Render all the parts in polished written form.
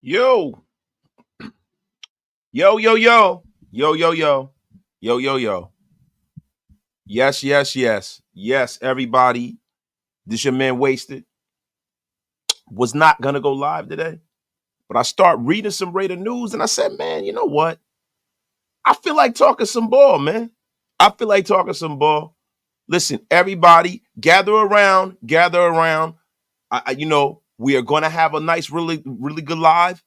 Yo, yo, yo, yo, yo, yo, yo, yo, yo, yo. Yes, yes, yes, yes, everybody. This your man Wasted. Was not gonna go live today, but I start reading some Raider news and I said, man, you know what? I feel like talking some ball, man. I feel like talking some ball. Listen, everybody, gather around, gather around. We are gonna have a nice, really, really good live.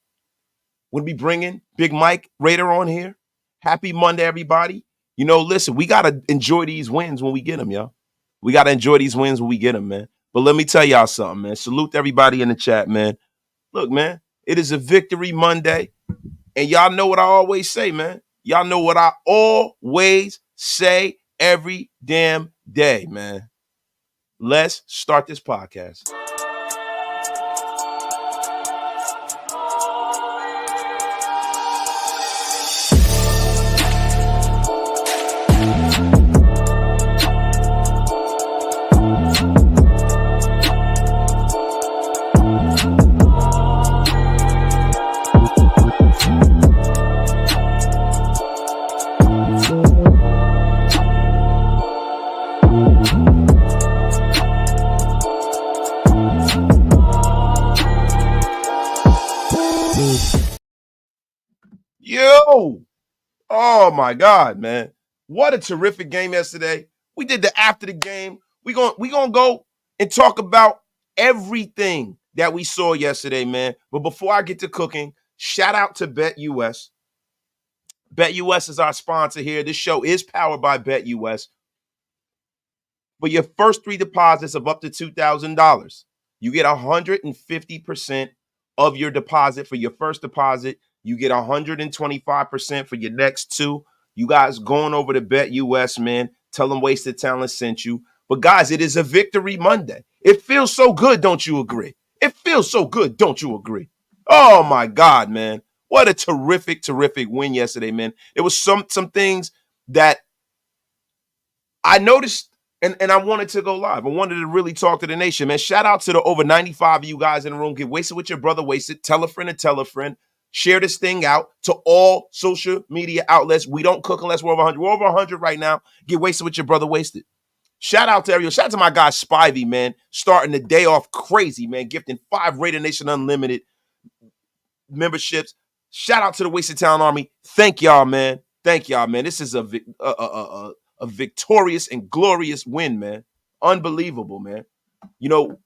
We'll be bringing Big Mike Raider on here. Happy Monday, everybody. Listen, we got to enjoy these wins when we get them, yo. We got to enjoy these wins when we get them, man. But let me tell y'all something, man. Salute to everybody in the chat, man. Look, man, it is a victory Monday. And y'all know what I always say, man. Y'all know what I always say every damn day, man. Let's start this podcast. Yo! Oh my God, man. What a terrific game yesterday. We did the after the game. We gonna go and talk about everything that we saw yesterday, man. But before I get to cooking, shout out to BetUS. BetUS is our sponsor here. This show is powered by BetUS. For your first 3 deposits of up to $2,000, you get 150% of your deposit for your first deposit. You get 125% for your next 2. You guys going over to BetUS, man. Tell them Wasted Talent sent you. But guys, it is a victory Monday. It feels so good, don't you agree? It feels so good, don't you agree? Oh my God, man. What a terrific, terrific win yesterday, man. It was some things that I noticed and I wanted to go live. I wanted to really talk to the nation, man. Shout out to the over 95 of you guys in the room. Get wasted with your brother, Wasted. Tell a friend and tell a friend. Share this thing out to all social media outlets. We don't cook unless we're over 100. We're over 100 right now. Get wasted with your brother, Wasted. Shout out to everyone. Shout out to my guy Spivey, man. Starting the day off crazy, man. Gifting 5 Raider Nation Unlimited memberships. Shout out to the Wasted Town Army. Thank y'all, man. Thank y'all, man. This is a victorious and glorious win, man. Unbelievable, man.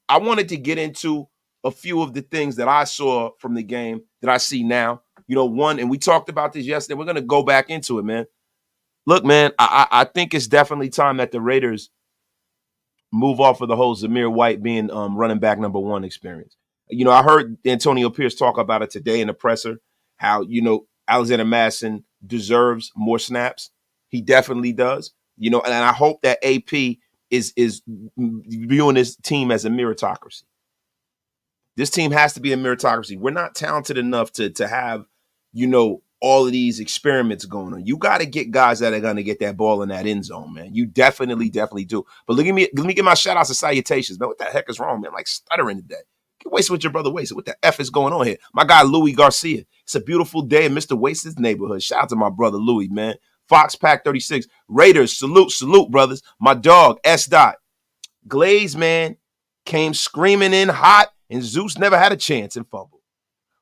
I wanted to get into a few of the things that I saw from the game that I see now. One, and we talked about this yesterday. We're going to go back into it, man. Look, man, I think it's definitely time that the Raiders move off of the whole Zamir White being running back number 1 experience. I heard Antonio Pierce talk about it today in the presser, how, Alexander Madison deserves more snaps. He definitely does. And I hope that AP is viewing this team as a meritocracy. This team has to be a meritocracy. We're not talented enough to have, all of these experiments going on. You got to get guys that are going to get that ball in that end zone, man. You definitely do. But let me get my shout outs and salutations, man. What the heck is wrong, man? Like stuttering today. Get wasted with your brother Wasted. What the F is going on here? My guy Louis Garcia. It's a beautiful day in Mr. Wasted's neighborhood. Shout out to my brother Louis, man. Fox Pack 36. Raiders, salute, brothers. My dog, S. Dot. Glaze, man, came screaming in hot, and Zeus never had a chance and fumbled.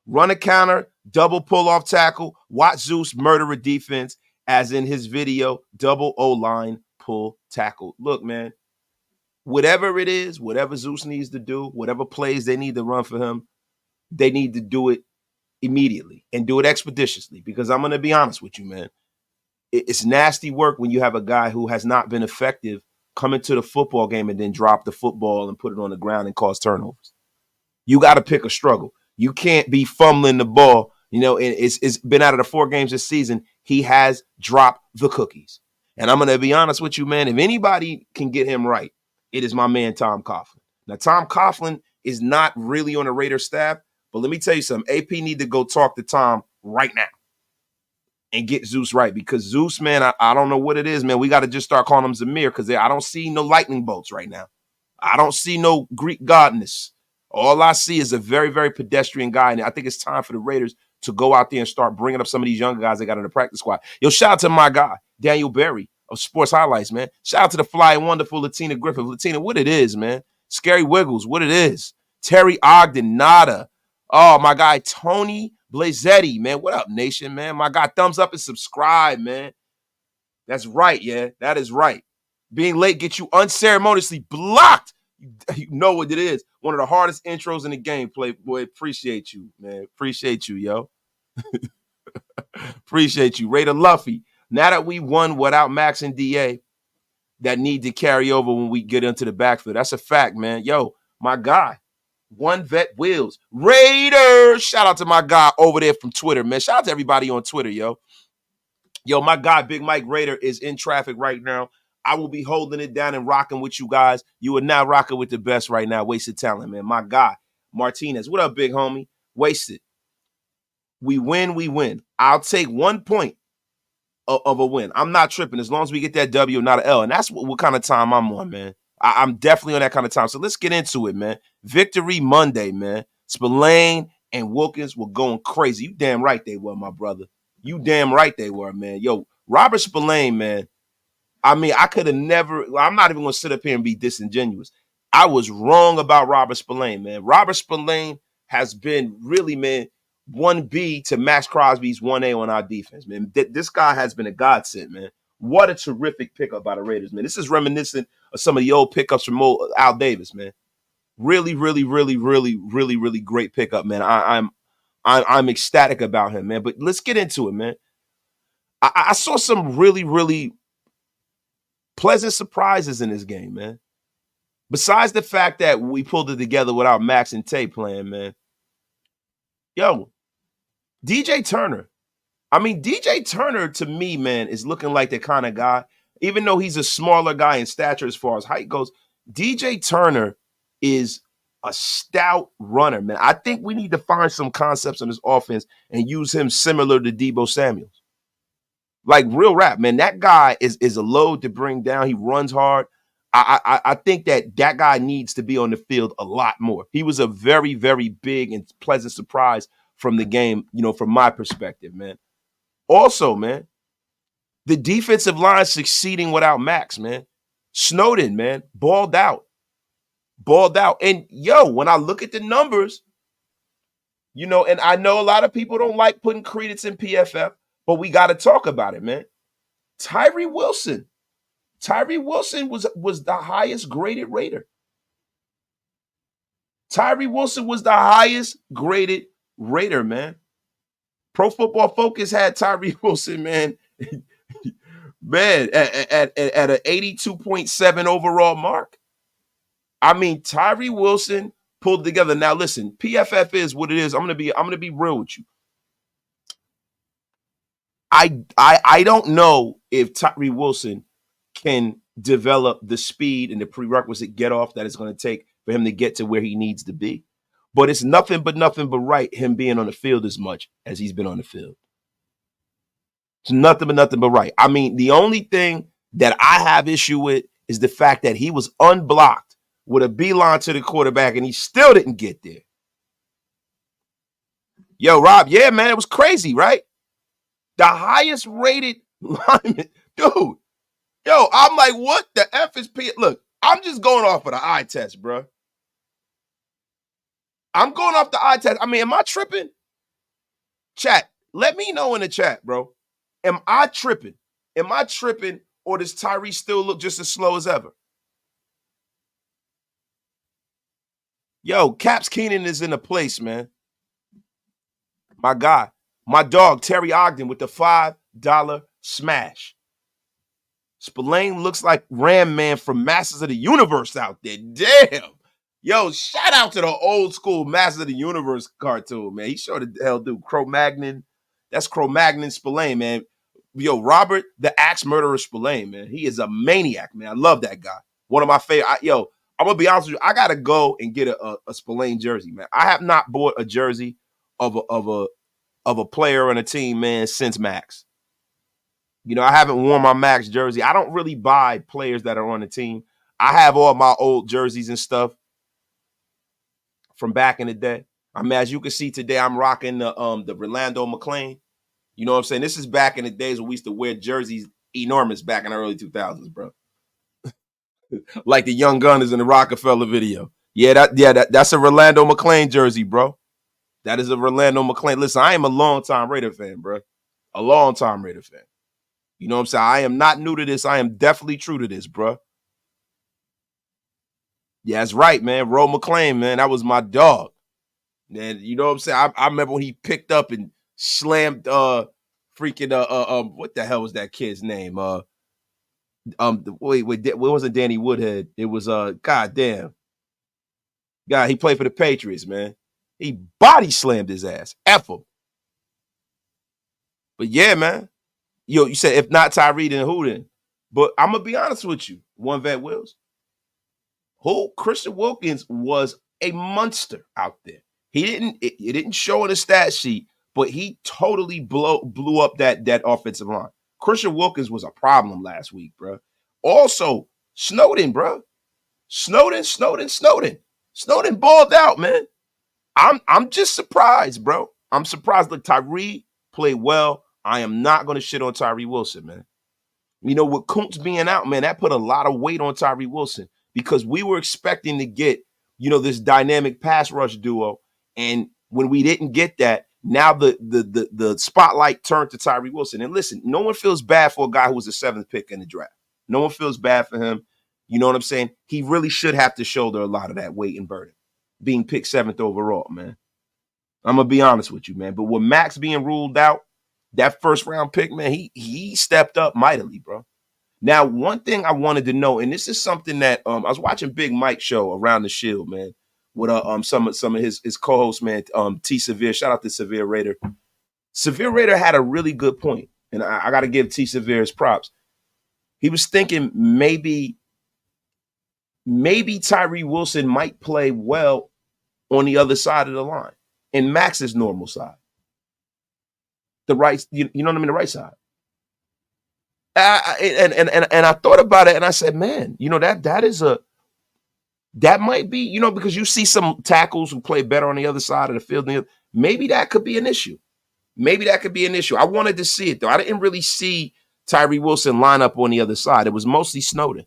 Run a counter, double pull-off tackle, watch Zeus murder a defense, as in his video, double O-line pull tackle. Look, man, whatever it is, whatever Zeus needs to do, whatever plays they need to run for him, they need to do it immediately and do it expeditiously, because I'm going to be honest with you, man. It's nasty work when you have a guy who has not been effective come into the football game and then drop the football and put it on the ground and cause turnovers. You got to pick a struggle. You can't be fumbling the ball. And it's been out of the 4 games this season. He has dropped the cookies. And I'm going to be honest with you, man. If anybody can get him right, it is my man, Tom Coughlin. Now, Tom Coughlin is not really on the Raider staff, but let me tell you something. AP need to go talk to Tom right now and get Zeus right, because Zeus, man, I don't know what it is, man. We got to just start calling him Zamir, because I don't see no lightning bolts right now. I don't see no Greek godness. All I see is a very, very pedestrian guy, and I think it's time for the Raiders to go out there and start bringing up some of these younger guys they got in the practice squad. Yo, shout out to my guy, Daniel Berry of Sports Highlights, man. Shout out to the fly and wonderful Latina Griffith. Latina, what it is, man. Scary Wiggles, what it is. Terry Ogden, Nada. Oh, my guy, Tony Blazetti, man. What up, nation, man? My guy, thumbs up and subscribe, man. That's right, yeah. That is right. Being late gets you unceremoniously blocked. You know what it is. One of the hardest intros in the game, Playboy. Appreciate you, man. Appreciate you, yo. Appreciate you. Raider Luffy. Now that we won without Max and DA, that need to carry over when we get into the backfield. That's a fact, man. Yo, my guy. One Vet Wheels. Raiders. Shout out to my guy over there from Twitter, man. Shout out to everybody on Twitter, yo. Yo, my guy, Big Mike Raider, is in traffic right now. I will be holding it down and rocking with you guys. You are now rocking with the best right now. Wasted Talent, man. My guy, Martinez. What up, big homie? Wasted. We win, we win. I'll take 1 point of a win. I'm not tripping as long as we get that W, not an L. And that's what kind of time I'm on, man. I'm definitely on that kind of time. So let's get into it, man. Victory Monday, man. Spillane and Wilkins were going crazy. You damn right they were, my brother. You damn right they were, man. Yo, Robert Spillane, man. I mean, I could have never, I'm not even going to sit up here and be disingenuous. I was wrong about Robert Spillane, man. Robert Spillane has been really, man, 1B to Max Crosby's 1A on our defense, man. This guy has been a godsend, man. What a terrific pickup by the Raiders, man. This is reminiscent of some of the old pickups from Al Davis, man. Really, really, really, really, really, really great pickup, man. I'm ecstatic about him, man. But let's get into it, man. I saw some really, really pleasant surprises in this game, man. Besides the fact that we pulled it together without Max and Tay playing, man. Yo, DJ Turner. I mean, DJ Turner, to me, man, is looking like the kind of guy, even though he's a smaller guy in stature as far as height goes, DJ Turner is a stout runner, man. I think we need to find some concepts on this offense and use him similar to Deebo Samuels. Like real rap, man. That guy is a load to bring down. He runs hard. I think that guy needs to be on the field a lot more. He was a very, very big and pleasant surprise from the game, you know, from my perspective, man. Also, man, the defensive line succeeding without Max, man. Snowden, man, balled out. And yo, when I look at the numbers, you know, and I know a lot of people don't like putting credence in PFF, but we got to talk about it, man. Tyree Wilson was the highest graded Raider. Tyree Wilson was the highest graded Raider, man. Pro Football Focus had Tyree Wilson, man, man, at an 82.7 overall mark. I mean, Tyree Wilson pulled together. Now, listen, PFF is what it is. I'm gonna be real with you. I don't know if Tyree Wilson can develop the speed and the prerequisite get off that it's going to take for him to get to where he needs to be. But it's nothing but right him being on the field as much as he's been on the field. It's nothing but right. I mean, the only thing that I have issue with is the fact that he was unblocked with a beeline to the quarterback and he still didn't get there. Yo, Rob, yeah, man, it was crazy, right? The highest rated lineman, dude. Yo, I'm like, what the F is P? Look, I'm just going off of the eye test, bro. I'm going off the eye test. I mean, am I tripping? Chat, let me know in the chat, bro. Am I tripping? Am I tripping, or does Tyree still look just as slow as ever? Yo, Caps Keenan is in the place, man. My guy. My dog, Terry Ogden, with the $5 smash. Spillane looks like Ram Man from Masters of the Universe out there. Damn. Yo, shout out to the old school Masters of the Universe cartoon, man. He sure the hell do. Cro-Magnon. That's Cro-Magnon Spillane, man. Yo, Robert, the Axe Murderer Spillane, man. He is a maniac, man. I love that guy. One of my favorite. I'm going to be honest with you. I got to go and get a Spillane jersey, man. I have not bought a jersey of a player on a team, man, since Max. You know, I haven't worn my Max jersey. I don't really buy players that are on the team. I have all my old jerseys and stuff from back in the day. I mean, as you can see today, I'm rocking the Rolando McClain. You know what I'm saying? This is back in the days when we used to wear jerseys enormous back in the early 2000s, bro. Like the Young Gunners in the Rockefeller video. That's a Rolando McClain jersey, bro. That is a Rolando McClain. Listen, I am a long-time Raider fan, bro. A long-time Raider fan. You know what I'm saying? I am not new to this. I am definitely true to this, bro. Yeah, that's right, man. Ro McClain, man. That was my dog. And you know what I'm saying? I remember when he picked up and slammed freaking what the hell was that kid's name? Wait, it wasn't Danny Woodhead. It was goddamn. God, he played for the Patriots, man. He body slammed his ass. F him. But yeah, man. You said if not Tyree, then who then? But I'm gonna be honest with you. One Vet Wills. Who Christian Wilkins was a monster out there. It didn't show in the stat sheet, but he totally blew up that offensive line. Christian Wilkins was a problem last week, bro. Also, Snowden, bro. Snowden balled out, man. I'm just surprised, bro. I'm surprised. Look, Tyree played well. I am not going to shit on Tyree Wilson, man. You know, with Kuntz being out, man, that put a lot of weight on Tyree Wilson because we were expecting to get, this dynamic pass rush duo. And when we didn't get that, now the spotlight turned to Tyree Wilson. And listen, no one feels bad for a guy who was the 7th pick in the draft. No one feels bad for him. You know what I'm saying? He really should have to shoulder a lot of that weight and burden, being picked 7th overall, man. I'm going to be honest with you, man. But with Max being ruled out, that first round pick, man, he stepped up mightily, bro. Now, one thing I wanted to know, and this is something that I was watching Big Mike show Around the Shield, man, with some of his co-hosts, man, T Severe. Shout out to Severe Raider. Severe Raider had a really good point, and I got to give T Severe his props. He was thinking maybe Tyree Wilson might play well on the other side of the line, in Max's normal side. The right, you know what I mean? The right side. And I thought about it and I said, man, that might be, because you see some tackles who play better on the other side of the field. Maybe that could be an issue. I wanted to see it though. I didn't really see Tyree Wilson line up on the other side. It was mostly Snowden.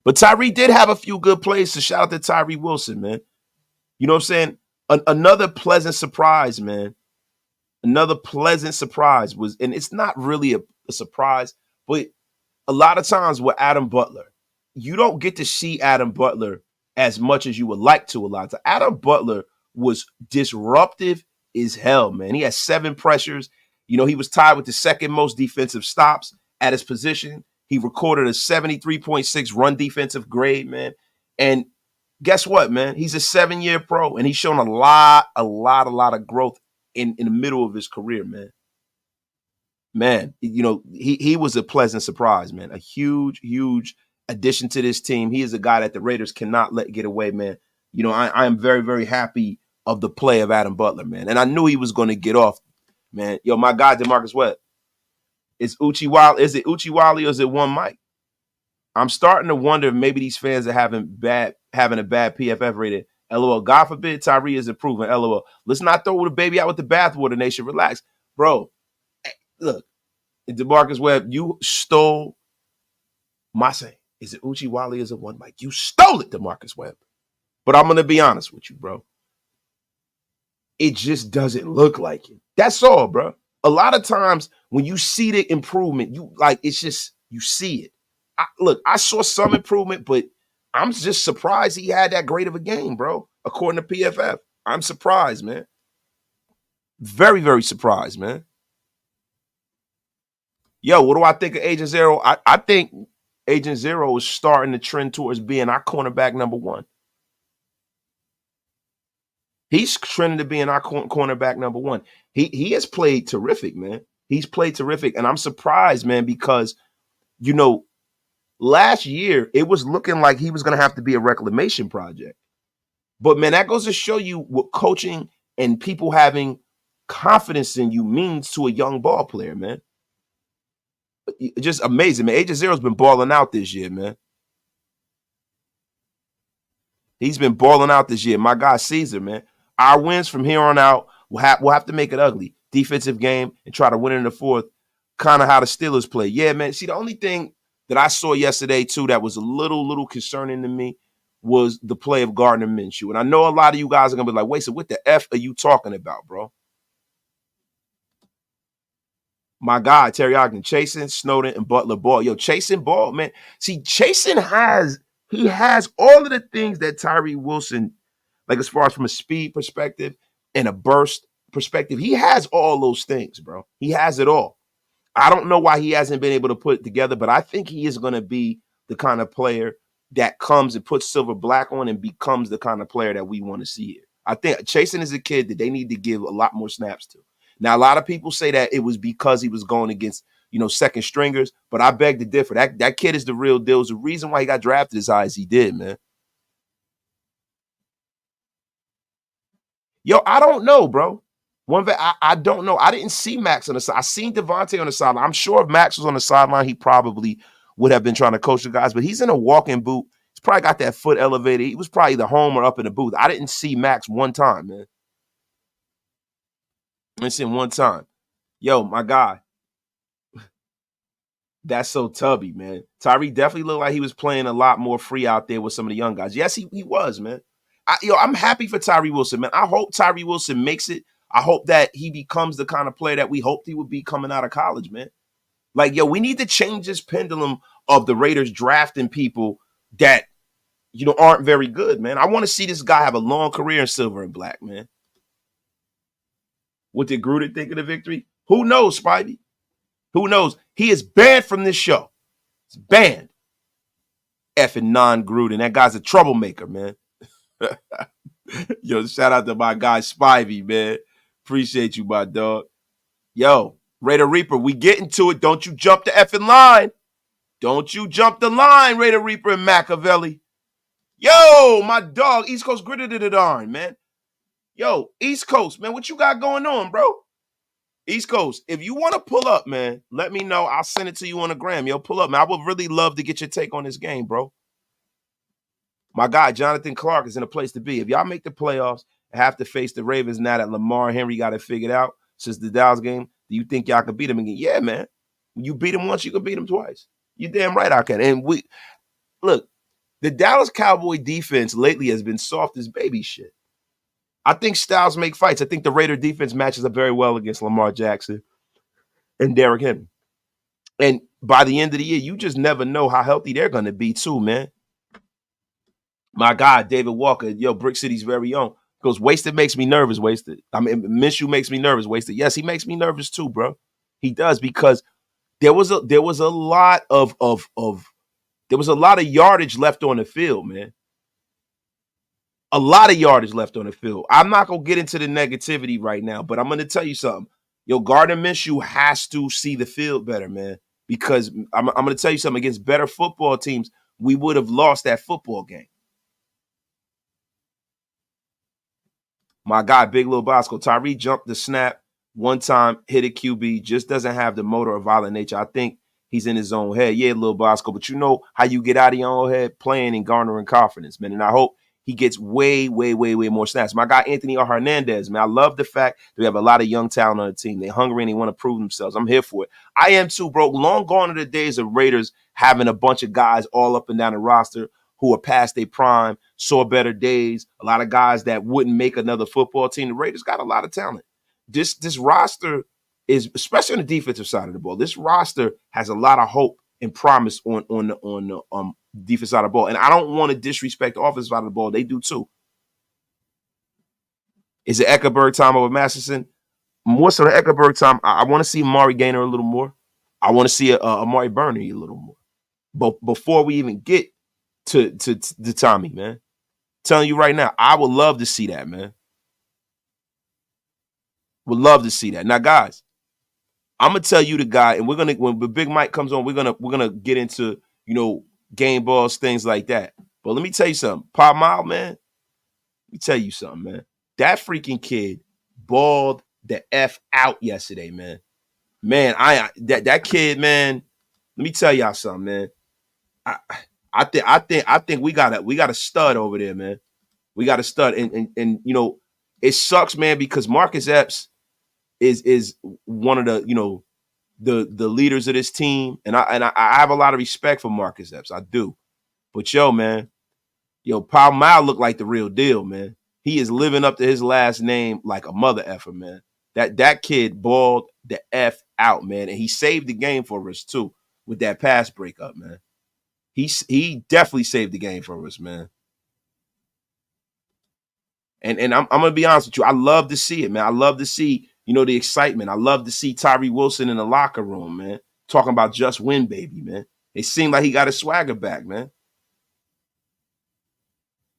But Tyree did have a few good plays, so shout out to Tyree Wilson, man. You know what I'm saying? Another pleasant surprise, man. Another pleasant surprise was, and it's not really a surprise, but a lot of times with Adam Butler, you don't get to see Adam Butler as much as you would like to a lot of times. Adam Butler was disruptive as hell, man. He had 7 pressures. He was tied with the second most defensive stops at his position. He recorded a 73.6 run defensive grade, man. And guess what, man? He's a 7-year pro, and he's shown a lot of growth in the middle of his career, man. Man, he was a pleasant surprise, man. A huge addition to this team. He is a guy that the Raiders cannot let get away, man. I am very, very happy of the play of Adam Butler, man. And I knew he was going to get off, man. Yo, my guy, DeMarcus Webb. Is it Uchiwali or is it One Mike? I'm starting to wonder if maybe these fans are having a bad PFF rating. LOL. God forbid Tyree is improving. LOL. Let's not throw the baby out with the bathwater, nation. Relax. Bro, look, DeMarcus Webb, you stole my saying. Is it Uchiwali or is it One Mike? You stole it, DeMarcus Webb. But I'm going to be honest with you, bro. It just doesn't look like it. That's all, bro. A lot of times when you see the improvement, it's just, you see it. I saw some improvement, but I'm just surprised he had that great of a game, bro. According to PFF, I'm surprised, man. Very, very surprised, man. Yo, what do I think of Agent Zero? I think Agent Zero is starting to trend towards being our cornerback number 1. He's trending to being our cornerback number 1. He has played terrific, man. He's played terrific, and I'm surprised, man, because last year it was looking like he was going to have to be a reclamation project. But man, that goes to show you what coaching and people having confidence in you means to a young ball player, man. Just amazing, man. Agent Zero's been balling out this year, man. He's been balling out this year. My guy Caesar, man. Our wins from here on out, we'll have to make it ugly. Defensive game and try to win in the fourth. Kind of how the Steelers play. Yeah, man. See, the only thing that I saw yesterday, too, that was a little concerning to me was the play of Gardner Minshew. And I know a lot of you guys are going to be like, wait, so what the F are you talking about, bro? My guy, Terry Ogden, Chasen, Snowden, and Butler Ball. Yo, Chasen Ball, man. See, Chasen has all of the things that Tyree Wilson, like as far as from a speed perspective and a burst perspective, he has all those things, bro. He has it all. I don't know why he hasn't been able to put it together, but I think he is going to be the kind of player that comes and puts silver black on and becomes the kind of player that we want to see here. I think Chasen is a kid that they need to give a lot more snaps to. Now, a lot of people say that it was because he was going against, second stringers, but I beg to differ. That kid is the real deal. It's the reason why he got drafted as high as he did, man. Yo, I don't know, bro. I don't know. I didn't see Max on the side. I seen Devontae on the sideline. I'm sure if Max was on the sideline, he probably would have been trying to coach the guys, but he's in a walking boot. He's probably got that foot elevated. He was probably the home or up in the booth. I didn't see Max one time, man. I didn't see him one time. Yo, my guy. That's so tubby, man. Tyree definitely looked like he was playing a lot more free out there with some of the young guys. Yes, he was, man. I'm happy for Tyree Wilson, man. I hope Tyree Wilson makes it. I hope that he becomes the kind of player that we hoped he would be coming out of college, man. Like, yo, we need to change this pendulum of the Raiders drafting people that, aren't very good, man. I want to see this guy have a long career in silver and black, man. What did Gruden think of the victory? Who knows, Spidey? Who knows? He is banned from this show. It's banned. Effing non-Gruden. That guy's a troublemaker, man. Yo, shout out to my guy Spivey, man. Appreciate you, my dog. Yo, Raider Reaper, we getting to it. Don't you jump the effing line. Don't you jump the line, Raider Reaper and Machiavelli. Yo, my dog, East Coast Gritter to the darn, man. Yo, East Coast, man, what you got going on, bro? East Coast, if you want to pull up, man, let me know. I'll send it to you on the gram. Yo, pull up, man. I would really love to get your take on this game, bro. My guy, Jonathan Clark, is in a place to be. If y'all make the playoffs and have to face the Ravens now that Lamar and Henry got it figured out since the Dallas game, do you think y'all can beat them again? Yeah, man. When you beat them once, you can beat them twice. You damn right I can. And look, the Dallas Cowboy defense lately has been soft as baby shit. I think styles make fights. I think the Raider defense matches up very well against Lamar Jackson and Derrick Henry. And by the end of the year, you just never know how healthy they're going to be too, man. My guy, David Walker, yo, Brick City's very own, goes, Wasted makes me nervous, Wasted. I mean, Minshew makes me nervous, Wasted. Yes, he makes me nervous too, bro. He does, because there was a lot of yardage left on the field, man. A lot of yardage left on the field. I'm not going to get into the negativity right now, but I'm going to tell you something. Yo, Gardner Minshew has to see the field better, man, because I'm going to tell you something. Against better football teams, we would have lost that football game. My guy, Big Lil Bosco, Tyree jumped the snap one time, hit a QB, just doesn't have the motor or violent nature. I think he's in his own head. Yeah, Lil Bosco, but you know how you get out of your own head? Playing and garnering confidence, man. And I hope he gets way more snaps. My guy, Anthony R. Hernandez, man, I love the fact that we have a lot of young talent on the team. They're hungry and they want to prove themselves. I'm here for it. I am too, bro. Long gone are the days of Raiders having a bunch of guys all up and down the roster who are past their prime, saw better days, a lot of guys that wouldn't make another football team. The Raiders got a lot of talent. This roster is, especially on the defensive side of the ball, this roster has a lot of hope and promise on the defense side of the ball. And I don't want to disrespect the offensive side of the ball. They do too. Is it Eckerberg time over Masterson? More so the Eckerberg time. I want to see Amari Gaynor a little more. I want to see Amari Burney a little more. But before we even get to Tommy, man, telling you right now, I would love to see that, man. Would love to see that. Now, guys, I'm gonna tell you the guy, and when the Big Mike comes on, we're gonna get into game balls, things like that. But let me tell you something, Pop Mile, man. Let me tell you something, man. That freaking kid balled the F out yesterday, man. Man, that kid, man. Let me tell y'all something, man. I think we got a stud over there, man. We got a stud, and you know, it sucks, man, because Marcus Epps is one of the, you know, the leaders of this team, and I have a lot of respect for Marcus Epps. I do. But yo, man, yo, Pau Mal looked like the real deal, man. He is living up to his last name like a mother effer, man. That kid balled the F out, man. And he saved the game for us too with that pass breakup, man. He definitely saved the game for us, man. And I'm gonna be honest with you. I love to see it, man. I love to see, you know, the excitement. I love to see Tyree Wilson in the locker room, man, talking about just win, baby, man. It seemed like he got his swagger back, man.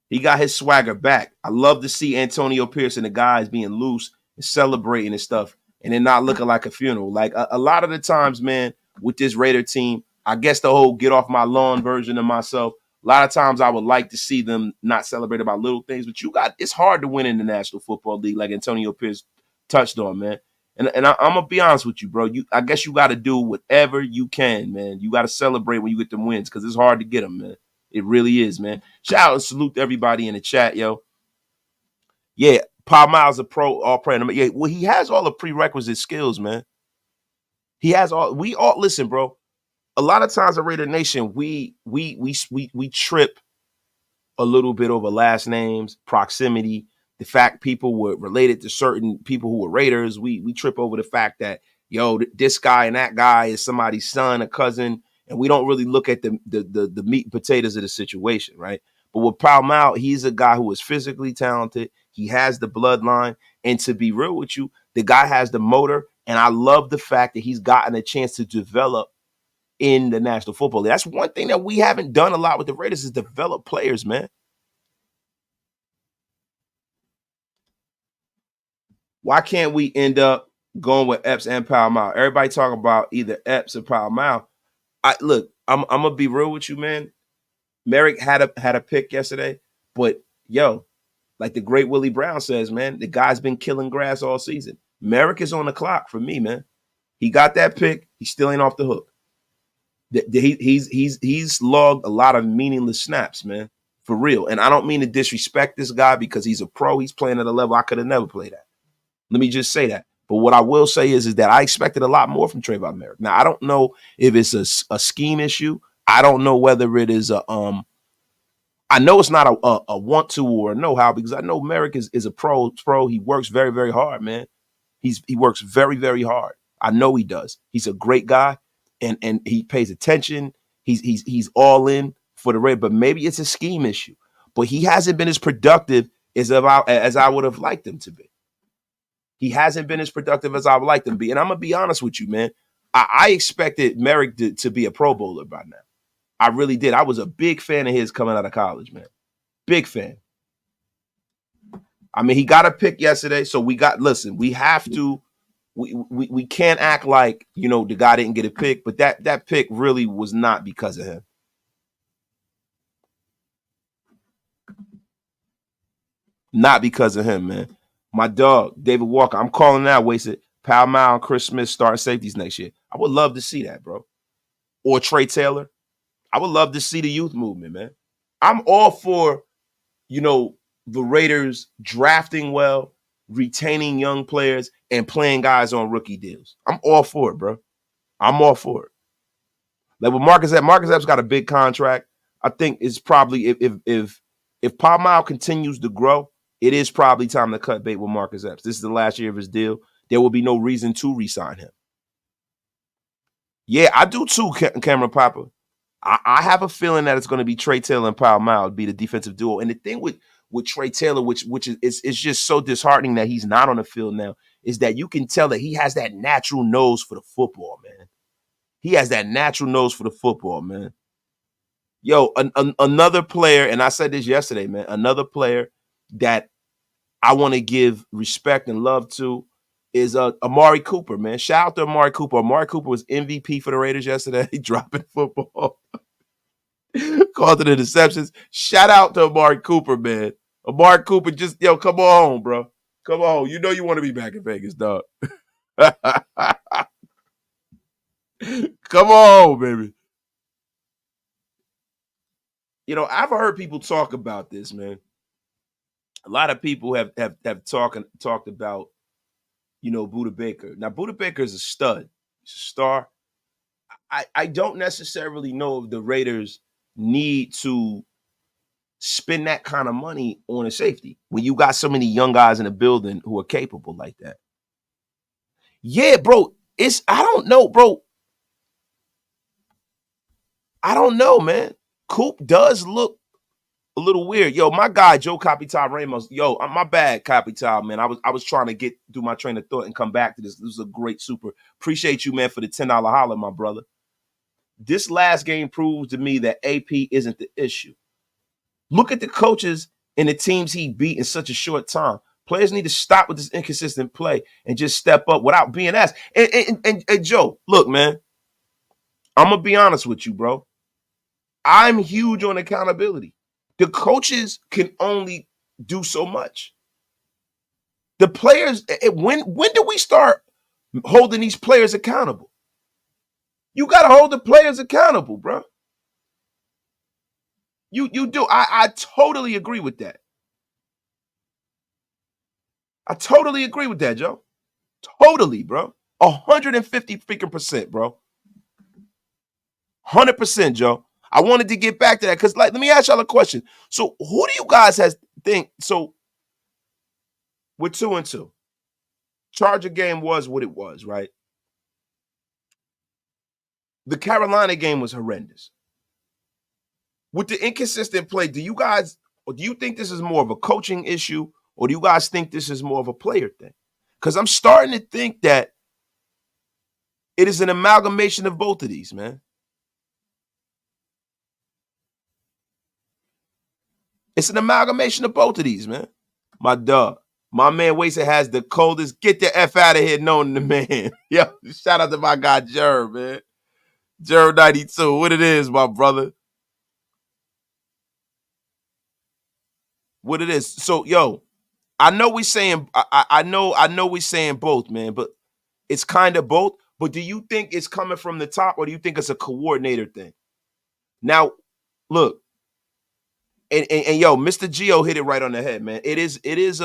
He got his swagger back. I love to see Antonio Pierce and the guys being loose and celebrating and stuff, and then not looking like a funeral. Like a lot of the times, man, with this Raider team, I guess the whole get off my lawn version of myself. A lot of times I would like to see them not celebrate about little things, but it's hard to win in the National Football League, like Antonio Pierce touched on, man. I'm gonna be honest with you, bro. I guess you got to do whatever you can, man. You got to celebrate when you get them wins because it's hard to get them, man. It really is, man. Shout out and salute to everybody in the chat, yo. Yeah, Paul Miles a pro, all pro. Yeah, well, he has all the prerequisite skills, man. He has all. We all listen, bro. A lot of times, at Raider Nation, we trip a little bit over last names, proximity, the fact people were related to certain people who were Raiders. We trip over the fact that, yo, this guy and that guy is somebody's son, a cousin, and we don't really look at the meat and potatoes of the situation, right? But with Pal Mal, he's a guy who is physically talented. He has the bloodline, and to be real with you, the guy has the motor. And I love the fact that he's gotten a chance to develop in the National Football League. That's one thing that we haven't done a lot with the Raiders is develop players, man. Why can't we end up going with Epps and Pal Mal? Everybody talking about either Epps or Pal Mal. Look, I'm gonna be real with you, man. Merrick had a pick yesterday, but yo, like the great Willie Brown says, man, the guy's been killing grass all season. Merrick is on the clock for me, man. He got that pick. He still ain't off the hook. He's logged a lot of meaningless snaps, man, for real. And I don't mean to disrespect this guy because he's a pro. He's playing at a level I could have never played at. Let me just say that. But what I will say is that I expected a lot more from Trayvon Merrick. Now I don't know if it's a scheme issue. I don't know whether it is a I know it's not a want to or a know how because I know Merrick is a pro. He works very, very hard, man. He works very, very hard. I know he does. He's a great guy, and he pays attention. He's all in for the Raiders, but maybe it's a scheme issue. But he hasn't been as productive as I would have liked him to be. He hasn't been as productive as I would like him to be. And I'm gonna be honest with you, man. I expected Merrick to be a Pro Bowler by now. I really did. I was a big fan of his coming out of college, man. Big fan. I mean, he got a pick yesterday, so we have to we can't act like, you know, the guy didn't get a pick, but that pick really was not because of him. Not because of him, man. My dog, David Walker, I'm calling out, wasted. Pal Mal and Chris Smith starting safeties next year. I would love to see that, bro. Or Trey Taylor. I would love to see the youth movement, man. I'm all for, you know, the Raiders drafting well, retaining young players, and playing guys on rookie deals. I'm all for it, bro. I'm all for it. Like with Marcus Epps got a big contract. I think it's probably if Paul Mile continues to grow, it is probably time to cut bait with Marcus Epps. This is the last year of his deal. There will be no reason to re-sign him. Yeah, I do too, Cameron Papa. I have a feeling that it's going to be Trey Taylor and Pal Mile be the defensive duo. And the thing with Trey Taylor, which is it's just so disheartening that he's not on the field now, is that you can tell that he has that natural nose for the football, man. He has that natural nose for the football, man. Yo, another player, and I said this yesterday, man, another player that I want to give respect and love to is Amari Cooper, man. Shout out to Amari Cooper. Amari Cooper was MVP for the Raiders yesterday, dropping football. Called it interceptions. Shout out to Amari Cooper, man. Amari Cooper, just, yo, come on, bro. Come on. You know you want to be back in Vegas, dog. Come on, baby. You know, I've heard people talk about this, man. A lot of people have talked about, Buda Baker. Now, Buda Baker is a stud. He's a star. I don't necessarily know if the Raiders need to spend that kind of money on a safety when you got so many young guys in the building who are capable like that. Yeah, bro. I don't know, bro. I don't know, man. Coop does look a little weird. Yo, my guy, Joe Capital Ramos. Yo, my bad, Capital, man. I was trying to do my train of thought and come back to this. This is a great super. Appreciate you, man, for the $10 holler, my brother. This last game proves to me that AP isn't the issue. Look at the coaches and the teams he beat in such a short time. Players need to stop with this inconsistent play and just step up without being asked. And Joe, look, man, I'm going to be honest with you, bro. I'm huge on accountability. The coaches can only do so much. The players, when do we start holding these players accountable? You got to hold the players accountable, bro. You do. I totally agree with that. I totally agree with that, Joe. Totally, bro. 150 freaking percent, bro. 100%, Joe. I wanted to get back to that because, let me ask y'all a question. So, who do you guys think? So, we're 2-2. Charger game was what it was, right? The Carolina game was horrendous. With the inconsistent play, do you think this is more of a coaching issue, or do you guys think this is more of a player thing? Because I'm starting to think that it is an amalgamation of both of these, man. It's an amalgamation of both of these, man. My dog. My man Wasted has the coldest. Get the F out of here, knowing the man. Yo, shout out to my guy, Jerv, man. Jerv 92. What it is, my brother. What it is. So, yo, I know we saying I know we saying both, man, but it's kind of both. But do you think it's coming from the top, or do you think it's a coordinator thing? Now, look, and yo, Mr. Geo hit it right on the head, man. It is it's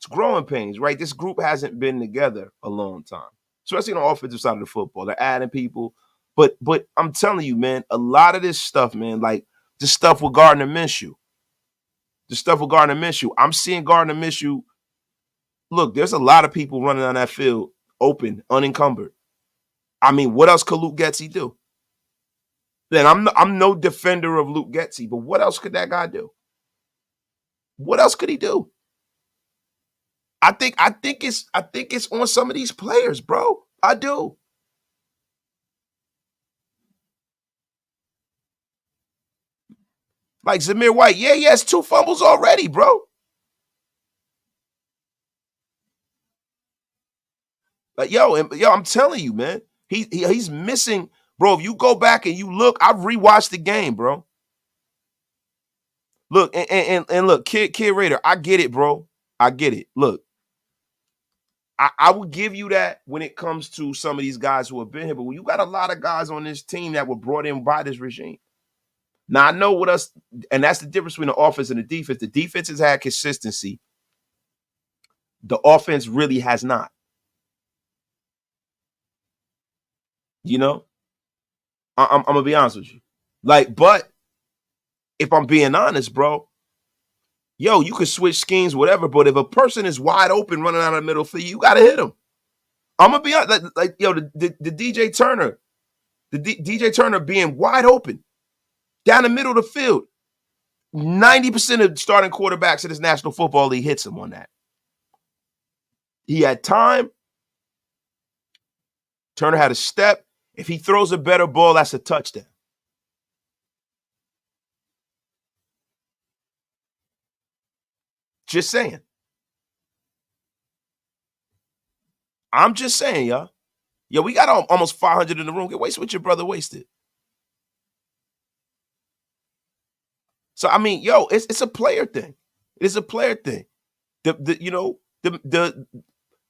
growing pains, right? This group hasn't been together a long time, especially on the offensive side of the football. They're adding people, but I'm telling you, man, a lot of this stuff, man, like the stuff with Gardner Minshew. I'm seeing Gardner Minshew. Look, there's a lot of people running on that field open, unencumbered. I mean, what else could Luke Getsy do? Then I'm no defender of Luke Getsy, but what else could that guy do? What else could he do? I think it's on some of these players, bro. I do. Like Zamir White, yeah, he has 2 fumbles already, bro. Like, yo, I'm telling you, man, he's missing, bro. If you go back and you look, I've rewatched the game, bro. Look, and look, Kid Raider, I get it, bro. I get it. Look, I would give you that when it comes to some of these guys who have been here, but when you got a lot of guys on this team that were brought in by this regime. Now, I know what us, and that's the difference between the offense and the defense. The defense has had consistency. The offense really has not. You know? I'm going to be honest with you. Like, but if I'm being honest, bro, yo, you can switch schemes, whatever, but if a person is wide open running out of the middle for you got to hit them. I'm going to be honest. Like yo, the DJ Turner, DJ Turner being wide open down the middle of the field. 90% of starting quarterbacks in this National Football League hits him on that. He had time. Turner had a step. If he throws a better ball, that's a touchdown. Just saying. I'm just saying, y'all. Yo, we got almost 500 in the room. Get wasted with your brother Wasted. So, I mean, yo, it's a player thing. It's a player thing.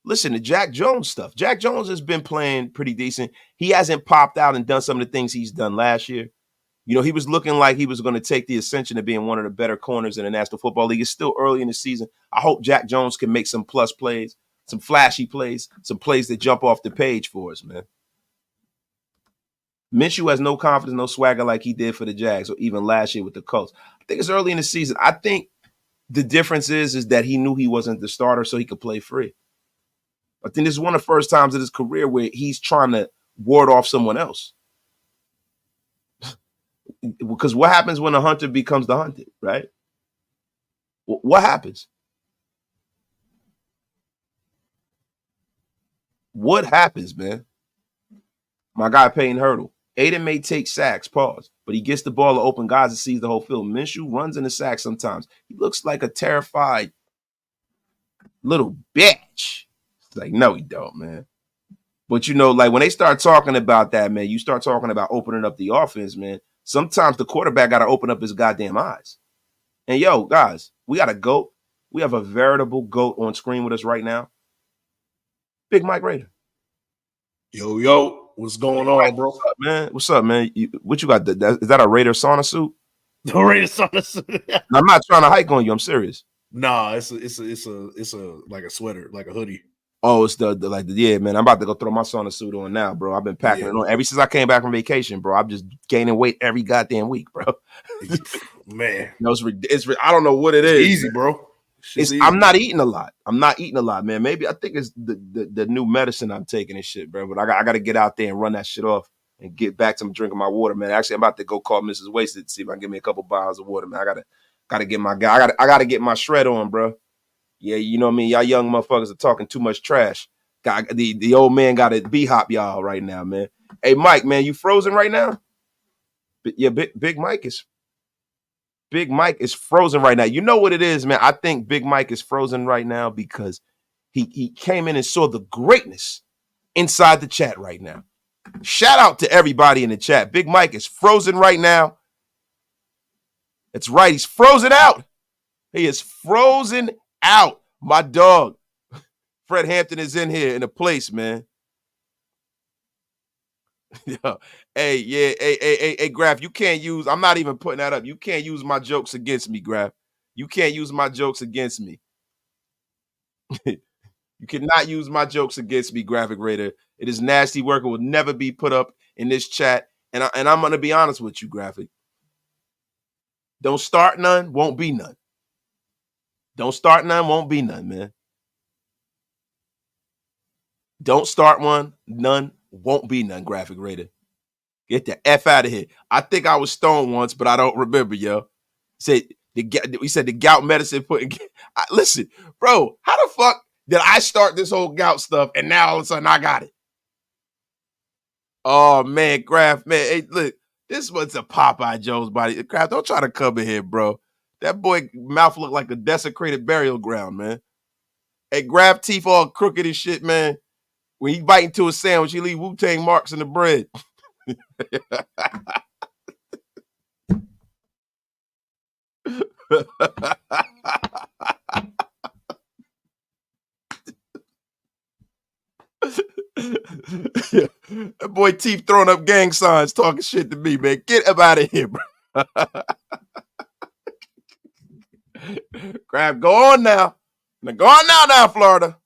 Listen to Jack Jones stuff. Jack Jones has been playing pretty decent. He hasn't popped out and done some of the things he's done last year. You know, he was looking like he was going to take the ascension of being one of the better corners in the National Football League. It's still early in the season. I hope Jack Jones can make some plus plays, some flashy plays, some plays that jump off the page for us, man. Minshew has no confidence, no swagger like he did for the Jags or even last year with the Colts. I think it's early in the season. I think the difference is that he knew he wasn't the starter so he could play free. I think this is one of the first times in his career where he's trying to ward off someone else. Because what happens when a hunter becomes the hunted, right? What happens? What happens, man? My guy Peyton Hurdle. Aiden may take sacks, pause, but he gets the ball to open guys and sees the whole field. Minshew runs in the sack sometimes. He looks like a terrified little bitch. It's like, no, he don't, man. But, you know, like when they start talking about that, man, you start talking about opening up the offense, man. Sometimes the quarterback got to open up his goddamn eyes. And, yo, guys, we got a GOAT. We have a veritable GOAT on screen with us right now. Big Mike Raider. Yo, what's going on, bro? What's up, man? What's up, man? What you got? Is that a Raider sauna suit? The Raider sauna suit. I'm not trying to hike on you. I'm serious. Nah, it's a like a sweater, like a hoodie. Oh, it's yeah, man. I'm about to go throw my sauna suit on now, bro. I've been packing it on ever since I came back from vacation, bro. I'm just gaining weight every goddamn week, bro. Man, no, I don't know what it is. Easy, bro. Easy. I'm not eating a lot. Man. Maybe I think it's the new medicine I'm taking and shit, bro. But I got to get out there and run that shit off and get back to drinking my water, man. Actually, I'm about to go call Mrs. Wasted to see if I can give me a couple bottles of water, man. I gotta get my guy. I gotta get my shred on, bro. Yeah, you know what I mean? Y'all young motherfuckers are talking too much trash. The old man got a B-hop y'all right now, man. Hey, Mike, man, you frozen right now? Yeah, Big Mike is frozen right now. You know what it is, man? I think Big Mike is frozen right now because he came in and saw the greatness inside the chat right now. Shout out to everybody in the chat. Big Mike is frozen right now. That's right. He's frozen out. He is frozen out. My dog, Fred Hampton, is in here in the place, man. Hey, Graf, you can't use, I'm not even putting that up. You can't use my jokes against me, Graf. You can't use my jokes against me. You cannot use my jokes against me, Graphic Raider. It is nasty work. It will never be put up in this chat. And I'm going to be honest with you, Graphic. Don't start none, won't be none. Don't start none, won't be none, man. Don't start one, none, won't be none, Graphic Raider. Get the F out of here. I think I was stoned once, but I don't remember, yo. We said the gout medicine listen, bro, how the fuck did I start this whole gout stuff and now all of a sudden I got it? Oh, man, Graf, man. Hey, look, this was a Popeye Jones body. Graf, don't try to come in here, bro. That boy mouth looked like a desecrated burial ground, man. Hey, Graf teeth all crooked and shit, man. When he bite into a sandwich, he leave Wu-Tang marks in the bread. That boy teeth throwing up gang signs, talking shit to me, man. Get him out of here, bro. Grab, go on now. Go on now, Florida.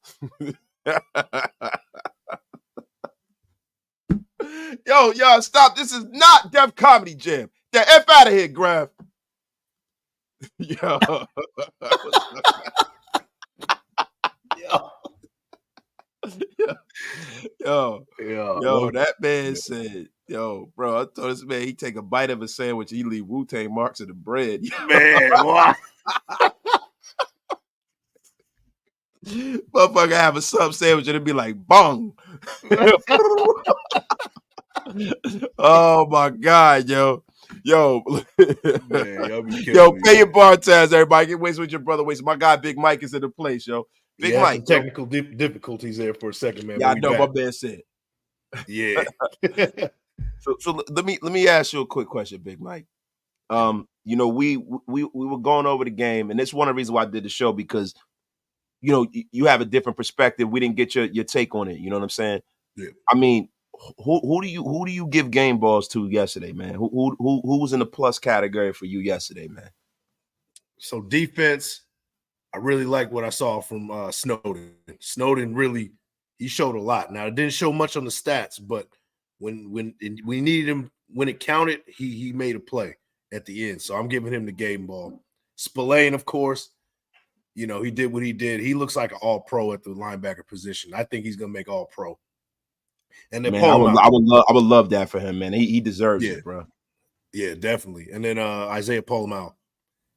Yo, stop. This is not Def Comedy Jam. The F out of here, Graf. Yo. Yo, that man said, yo, bro, I told this man he take a bite of a sandwich, he leave Wu-Tang marks in the bread. Man, what? Motherfucker have a sub sandwich and it'd be like, bong. Oh, my God, yo. Man, yo, pay your bar tabs, everybody. Get waste with your brother. Waste. My guy, Big Mike, is in the place, yo. Big Mike. Technical difficulties there for a second, man. Yeah, I know. My man said. Yeah. so let me ask you a quick question, Big Mike. You know, we were going over the game, and it's one of the reasons why I did the show because, you know, you have a different perspective. We didn't get your take on it. You know what I'm saying? Yeah. I mean, who do you give game balls to yesterday, man? Who was in the plus category for you yesterday, man? So defense, I really like what I saw from Snowden. Snowden really, he showed a lot. Now it didn't show much on the stats, but when we needed him, when it counted, he made a play at the end. So I'm giving him the game ball. Spillane, of course, you know, he did what he did. He looks like an all-pro at the linebacker position. I think he's gonna make all-pro. And then Man, Paul Mount. I would love that for him, man. He deserves it, bro. Yeah, definitely. And then Isaiah Paul Mount.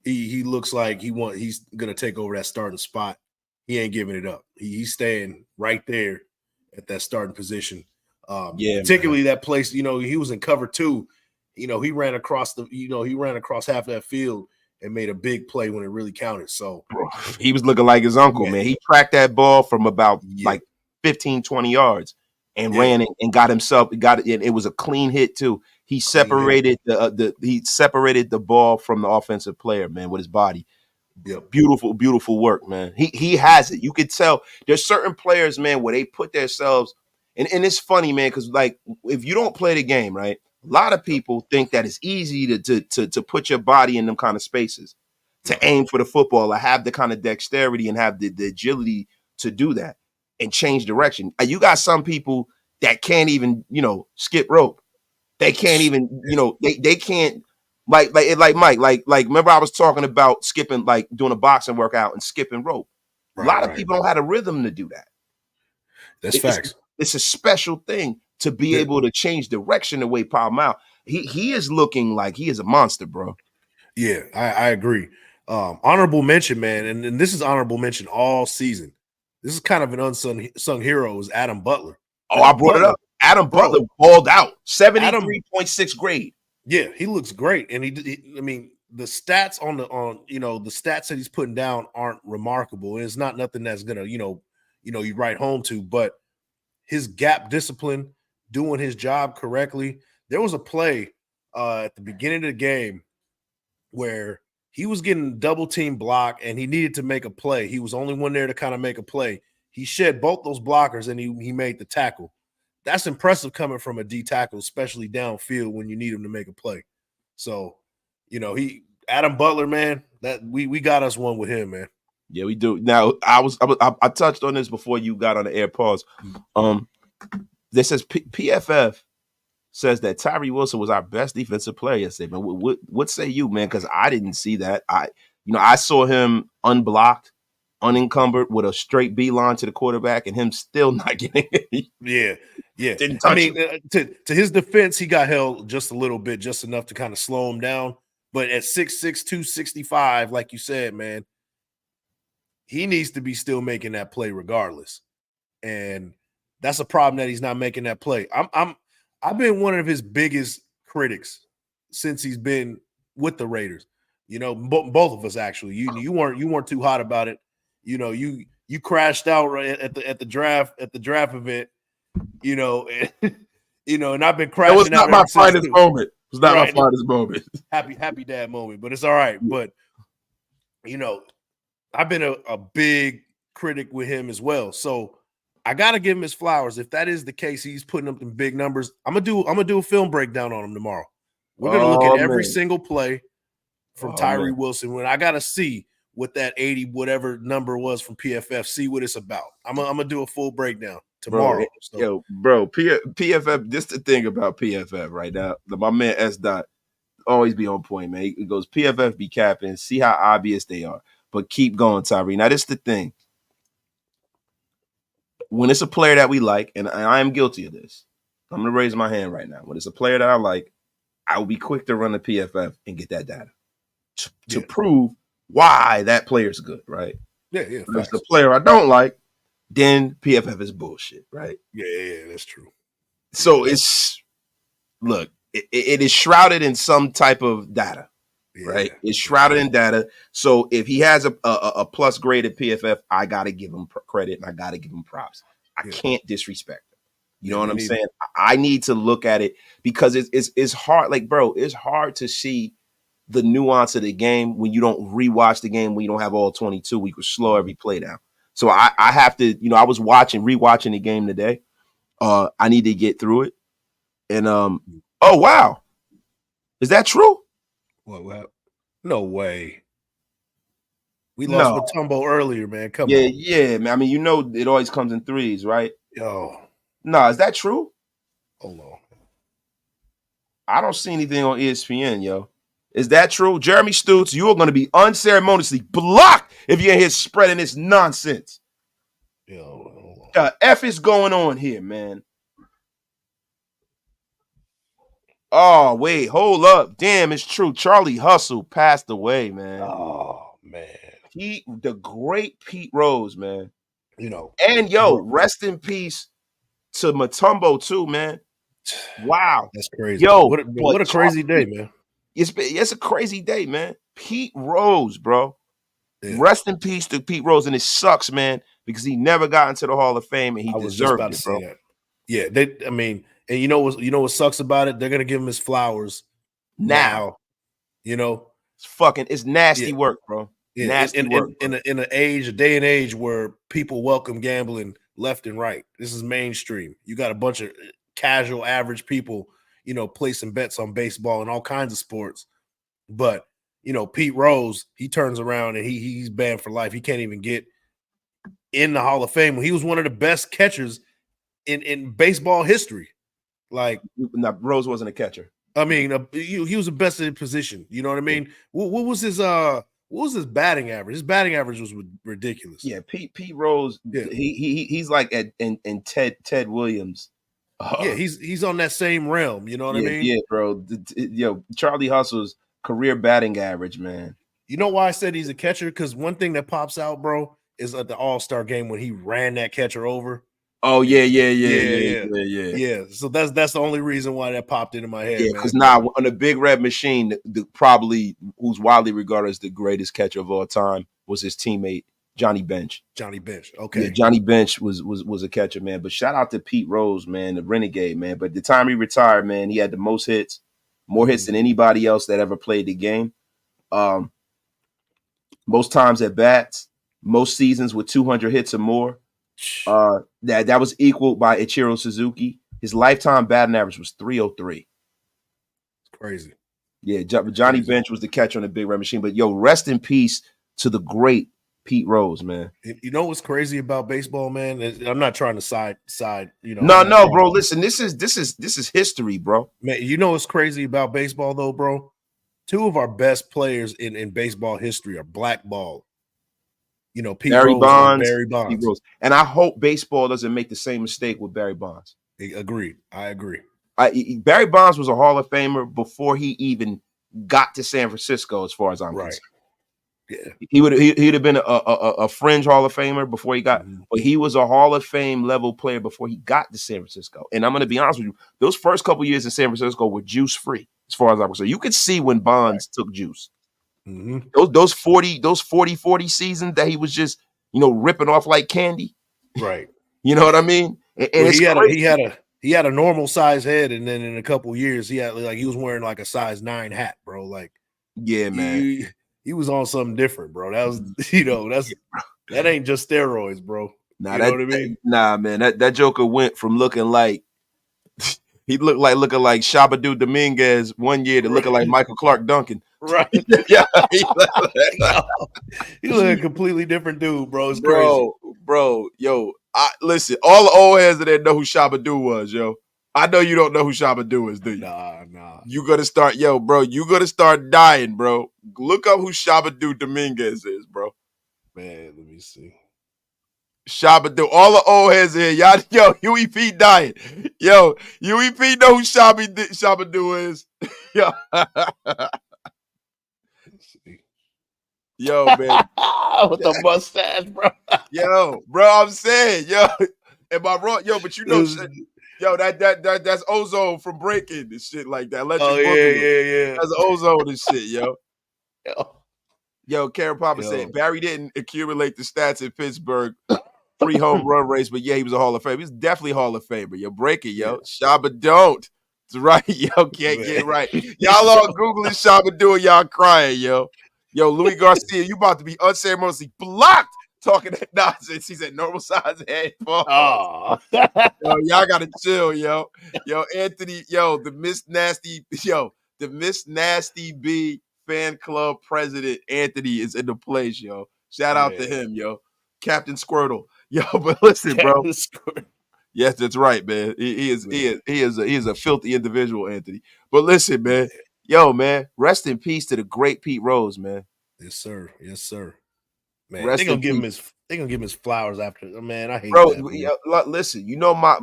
He looks like he's gonna take over that starting spot. He ain't giving it up. He's staying right there at that starting position. Particularly man. That place, you know, he was in cover 2. You know, he ran across half that field and made a big play when it really counted. So bro, he was looking like his uncle, man. He tracked that ball from about like 15, 20 yards and ran it and got himself. It was a clean hit too. He separated the ball from the offensive player, man, with his body. Yep. Beautiful work, man. He has it. You could tell there's certain players, man, where they put themselves and it's funny, man, because like if you don't play the game, right? A lot of people think that it's easy to put your body in them kind of spaces, to aim for the football, or have the kind of dexterity and have the agility to do that and change direction. You got some people that can't even, you know, skip rope. They can't even, you know, they can't like Mike, like remember I was talking about skipping, like doing a boxing workout and skipping rope. A lot of people don't have a rhythm to do that. That's facts. It's a special thing to be able to change direction the way Paul Mount. He is looking like he is a monster, bro. Yeah, I agree. Honorable mention, man, and this is honorable mention all season. This is kind of an unsung hero is Adam Butler. Oh, I brought it up. Adam Butler balled out 73.6 grade. Yeah, he looks great, and I mean, the stats the stats that he's putting down aren't remarkable. It's not nothing that's gonna you write home to, but his gap discipline, doing his job correctly. There was a play at the beginning of the game where he was getting double team block and he needed to make a play. He was only one there to kind of make a play. He shed both those blockers and he made the tackle. That's impressive coming from a D tackle, especially downfield when you need him to make a play. So, you know, Adam Butler, man, that we got us one with him, man. Yeah, we do. Now, I touched on this before you got on the air. Pause. This says PFF says that Tyree Wilson was our best defensive player yesterday. Man, what say you, man? Because I didn't see that. I saw him unblocked, unencumbered with a straight beeline to the quarterback, and him still not getting it. Yeah. Didn't touch him. To his defense, he got held just a little bit, just enough to kind of slow him down. But at 6'6", 265, like you said, man, he needs to be still making that play regardless. And that's a problem that he's not making that play. I've been one of his biggest critics since he's been with the Raiders. You know, both of us actually. You weren't too hot about it. You know, you crashed out right at the draft event. You know, and I've been crashing. It was not my finest moment. It was not my finest moment. Happy dad moment, but it's all right. But you know, I've been a big critic with him as well. So I gotta give him his flowers. If that is the case, he's putting up in big numbers. I'm gonna do a film breakdown on him tomorrow. We're gonna look at every single play from Tyree Wilson. When I gotta see what that 80 whatever number was from PFF, see what it's about. I'm gonna do a full breakdown tomorrow. PFF. This is the thing about PFF right now. My man S. Dot always be on point, man. He goes, PFF be capping. See how obvious they are, but keep going, Tyree. Now this is the thing. When it's a player that we like, and I am guilty of this, I'm going to raise my hand right now. When it's a player that I like, I will be quick to run the PFF and get that data to prove why that player's good, right? Yeah. If it's a player I don't like, then PFF is bullshit, right? Yeah, that's true. So it is shrouded in some type of data, right? It's shrouded in data. So if he has a plus grade at PFF, I got to give him credit and I got to give him props. I can't disrespect him. You know what I'm saying? I need to look at it because it's hard. Like, bro, it's hard to see the nuance of the game when you don't rewatch the game, when you don't have all 22. We could slow every play down. So I have to, I was rewatching the game today, I need to get through it. And oh wow, is that true? What? No way. We lost No. Matumbo earlier, man. Come Yeah, on. yeah, man. I mean, you know, it always comes in threes, right? Yo, No, is that true? hold on. I don't see anything on ESPN, yo. Is that true? Jeremy Stutz, you are going to be unceremoniously blocked if you're in here spreading this nonsense. Yo, hold on. The F is going on here, man. Oh, wait, hold up. Damn, it's true. Charlie Hustle passed away, man. Oh, man. The great Pete Rose, man. You know. And yo, rest in peace to Matumbo too, man. Wow. That's crazy. Yo, what a crazy day, man. It's a crazy day, man. Pete Rose, bro. Yeah. Rest in peace to Pete Rose. And it sucks, man, because he never got into the Hall of Fame and he deserved it, bro. That. Yeah, and you know what sucks about it? They're gonna give him his flowers now. You know, it's nasty work, bro. Yeah, nasty work. In a day and age where people welcome gambling left and right. This is mainstream. You got a bunch of casual, average people, you know, placing bets on baseball and all kinds of sports. But you know, Pete Rose, he turns around and he's banned for life. He can't even get in the Hall of Fame. He was one of the best catchers in baseball history. Like, now, Rose wasn't a catcher. I mean, he was the best in position. You know what I mean? What was his batting average? His batting average was ridiculous. Yeah, Pete Rose. Yeah. He's like in Ted Williams. Yeah, he's on that same realm. You know what I mean? Yeah, bro. Charlie Hustle's career batting average, man. You know why I said he's a catcher? Because one thing that pops out, bro, is at the All-Star game when he ran that catcher over. Oh yeah. So that's the only reason why that popped into my head. Yeah, because on a Big Red Machine, probably who's widely regarded as the greatest catcher of all time was his teammate Johnny Bench. Okay. Yeah, Johnny Bench was a catcher, man. But shout out to Pete Rose, man, the Renegade, man. But the time he retired, man, he had the most hits, more hits than anybody else that ever played the game. Most times at bats, most seasons with 200 hits or more. That was equaled by Ichiro Suzuki. His lifetime batting average was 303. It's crazy. Yeah, Johnny Bench was the catcher on the Big Red Machine. But yo, rest in peace to the great Pete Rose, man. You know what's crazy about baseball, man? I'm not trying to side. You know, no, bro. Listen, this is history, bro. Man, you know what's crazy about baseball, though, bro? Two of our best players in baseball history are blackballed. You know, Barry Bonds. Pete Rose. And I hope baseball doesn't make the same mistake with Barry Bonds. Agreed. I agree. Barry Bonds was a Hall of Famer before he even got to San Francisco, as far as I'm concerned. Yeah, he'd have been a fringe Hall of Famer before he got, but he was a Hall of Fame level player before he got to San Francisco. And I'm going to be honest with you, those first couple years in San Francisco were juice free, as far as I'm concerned. You could see when Bonds took juice. Those 40 seasons that he was just, you know, ripping off like candy. Right. You know what I mean? And he had a normal size head, and then in a couple years he was wearing like a size 9 hat, bro. Like, yeah, man. He was on something different, bro. That was, you know, that ain't just steroids, bro. Nah, you know what I mean? Nah, man. That Joker went from looking like looking like Shabadoo Dominguez one year to looking like Michael Clark Duncan. Right. Yeah. He looked a completely different dude, bro. It's crazy. Bro, yo. Listen, all the old heads that know who Shabadoo was, yo. I know you don't know who Shabadoo is, do you? Nah. You gotta start, you gotta start dying, bro. Look up who Shabadoo Dominguez is, bro. Man, let me see. Shabadoo, all the old heads here, y'all, yo, Huey P dying. Yo, Huey P know who Shabadoo is. Yo. Yo, man. With the mustache, bro. Yo, bro, I'm saying, yo. Am I wrong? Yo, but you know, yo, that's Ozone from Breaking and shit like that. Yeah. That's Ozone and shit, yo. Yo, Karen Papa said Barry didn't accumulate the stats in Pittsburgh, 3 home run race, but yeah, he was a Hall of Famer. He's definitely Hall of Famer. Yo, break it, yo. Shabba don't. It's right, yo. Can't get it right. Y'all all Googling Shabba and y'all crying, yo. Yo, Louis Garcia, you about to be unceremoniously blocked talking that nonsense. He said normal size head. Oh, Yo, y'all gotta chill, yo. Yo, Anthony, yo, the Miss Nasty B fan club president, Anthony, is in the place, yo. Shout out to him, yo. Captain Squirtle. Yo, but listen, bro. Yes, that's right, man. He is a filthy individual, Anthony. But listen, man. Yo, man, rest in peace to the great Pete Rose, man. Yes, sir. Yes, sir. Man, Rest they're gonna in give peace. him his flowers after. Man, I hate Bro, that. listen, you know my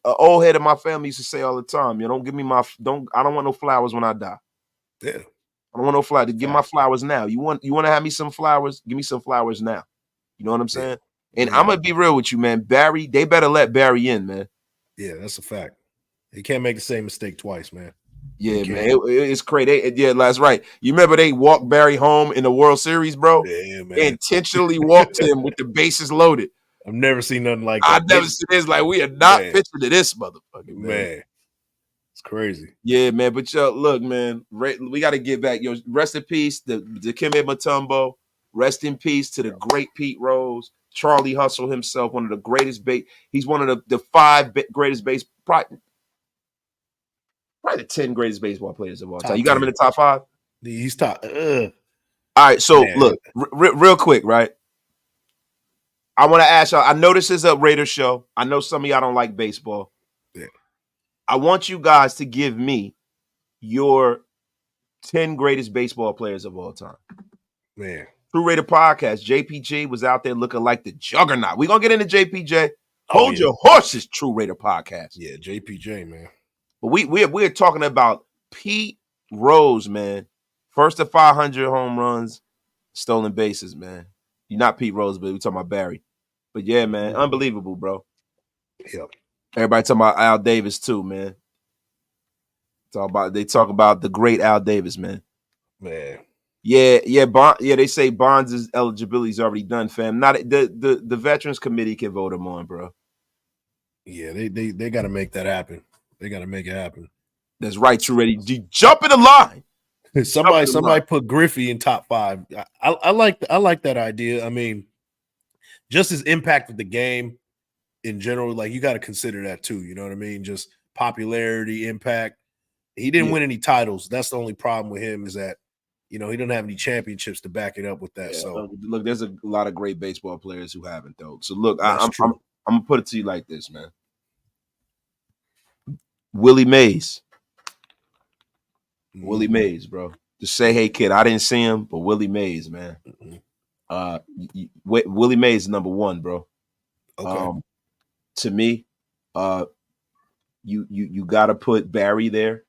old head of my family used to say all the time, don't give me I don't want no flowers when I die. Yeah. I don't want no flowers. Give my flowers now. You want to have me some flowers? Give me some flowers now. You know what I'm saying? And I'm gonna be real with you, man. Barry, they better let Barry in, man. Yeah, that's a fact. He can't make the same mistake twice, man. Yeah, man. It's crazy. That's right. You remember they walked Barry home in the World Series, bro? Yeah, man. They intentionally walked him with the bases loaded. I've never seen nothing like that. I've never seen this. Like, we are not pitching to this motherfucker, man. It's crazy. Yeah, man. But yo, look, man, we got to get back. Yo, rest in peace to Dikembe Mutombo. Rest in peace to the great Pete Rose. Charlie Hustle himself, one of the greatest he's one of the 5 greatest probably the 10 greatest baseball players of all time. You got him in the top 5? He's top. All right, so look, real quick, right? I want to ask y'all. I know this is a Raiders show. I know some of y'all don't like baseball. Yeah. I want you guys to give me your 10 greatest baseball players of all time. Man. True Raider Podcast. JPJ was out there looking like the juggernaut. We're going to get into JPJ. Hold your horses, True Raider Podcast. Yeah, JPJ, man. But we're talking about Pete Rose, man. First to 500 home runs, stolen bases, man. You're not Pete Rose, but we're talking about Barry. But yeah, man, unbelievable, bro. Yep. Everybody talking about Al Davis too, man. They talk about the great Al Davis, man. Man. Yeah, they say Bonds' eligibility is already done, fam. Not the Veterans Committee can vote him on, bro. Yeah, they got to make that happen. They got to make it happen. That's right, True Ready. Jump in the line. Somebody put Griffey in top 5. I like that idea. I mean, just his impact with the game in general, like you got to consider that too. You know what I mean? Just popularity, impact. He didn't win any titles. That's the only problem with him is that, he doesn't have any championships to back it up with that. So look, there's a lot of great baseball players who haven't though. So look, I'm gonna put it to you like this, man. Willie Mays. Willie Mays, bro. Just say, hey, kid, I didn't see him, but Willie Mays, man. Willie Mays is number 1, bro. Okay. To me, you got to put Barry there.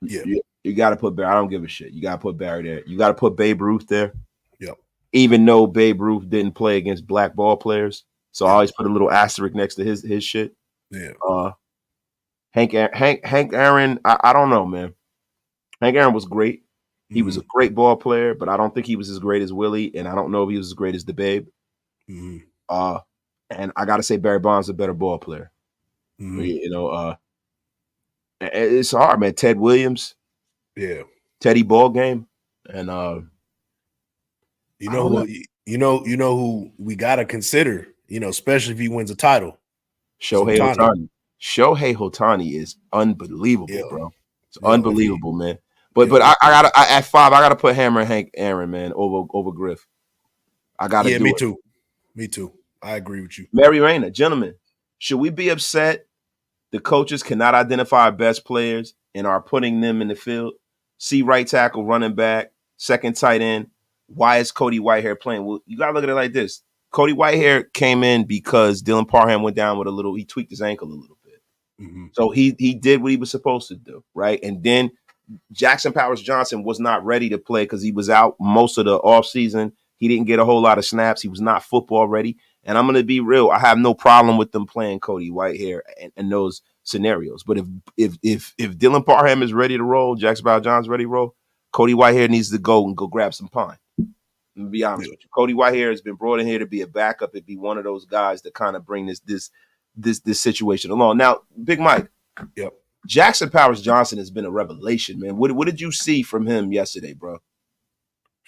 Yeah. You got to put Barry. I don't give a shit. You got to put Barry there. You got to put Babe Ruth there. Yep. Even though Babe Ruth didn't play against black ball players, so I always put a little asterisk next to his shit. Yeah. Hank Aaron, I don't know, man. Hank Aaron was great. He was a great ball player, but I don't think he was as great as Willie, and I don't know if he was as great as the Babe. And I got to say Barry Bonds is a better ball player. It's hard, man. Ted Williams. Yeah. Teddy Ball Game. And you know who we got to consider, especially if he wins a title. Shohei Ohtani. Shohei Ohtani is unbelievable, bro. It's unbelievable, man. But I gotta at 5, I gotta put Hammer and Hank Aaron, man, over Griff. I gotta do it. Me too. I agree with you. Mary Rayner, gentlemen, should we be upset the coaches cannot identify our best players and are putting them in the field? See right tackle, running back, second tight end. Why is Cody Whitehair playing? Well, you gotta look at it like this. Cody Whitehair came in because Dylan Parham went down with he tweaked his ankle a little bit. So he did what he was supposed to do, right? And then Jackson Powers Johnson was not ready to play because he was out most of the offseason. He didn't get a whole lot of snaps. He was not football ready. And I'm going to be real. I have no problem with them playing Cody Whitehair in those scenarios. But if Dylan Parham is ready to roll, Jackson Powers Johnson's ready to roll, Cody Whitehair needs to go grab some pine. Let me be honest with you. Cody Whitehair has been brought in here to be a backup and be one of those guys to kind of bring this situation along. Now, Big Mike. Yep. Jackson Powers Johnson has been a revelation, man. What did you see from him yesterday, bro?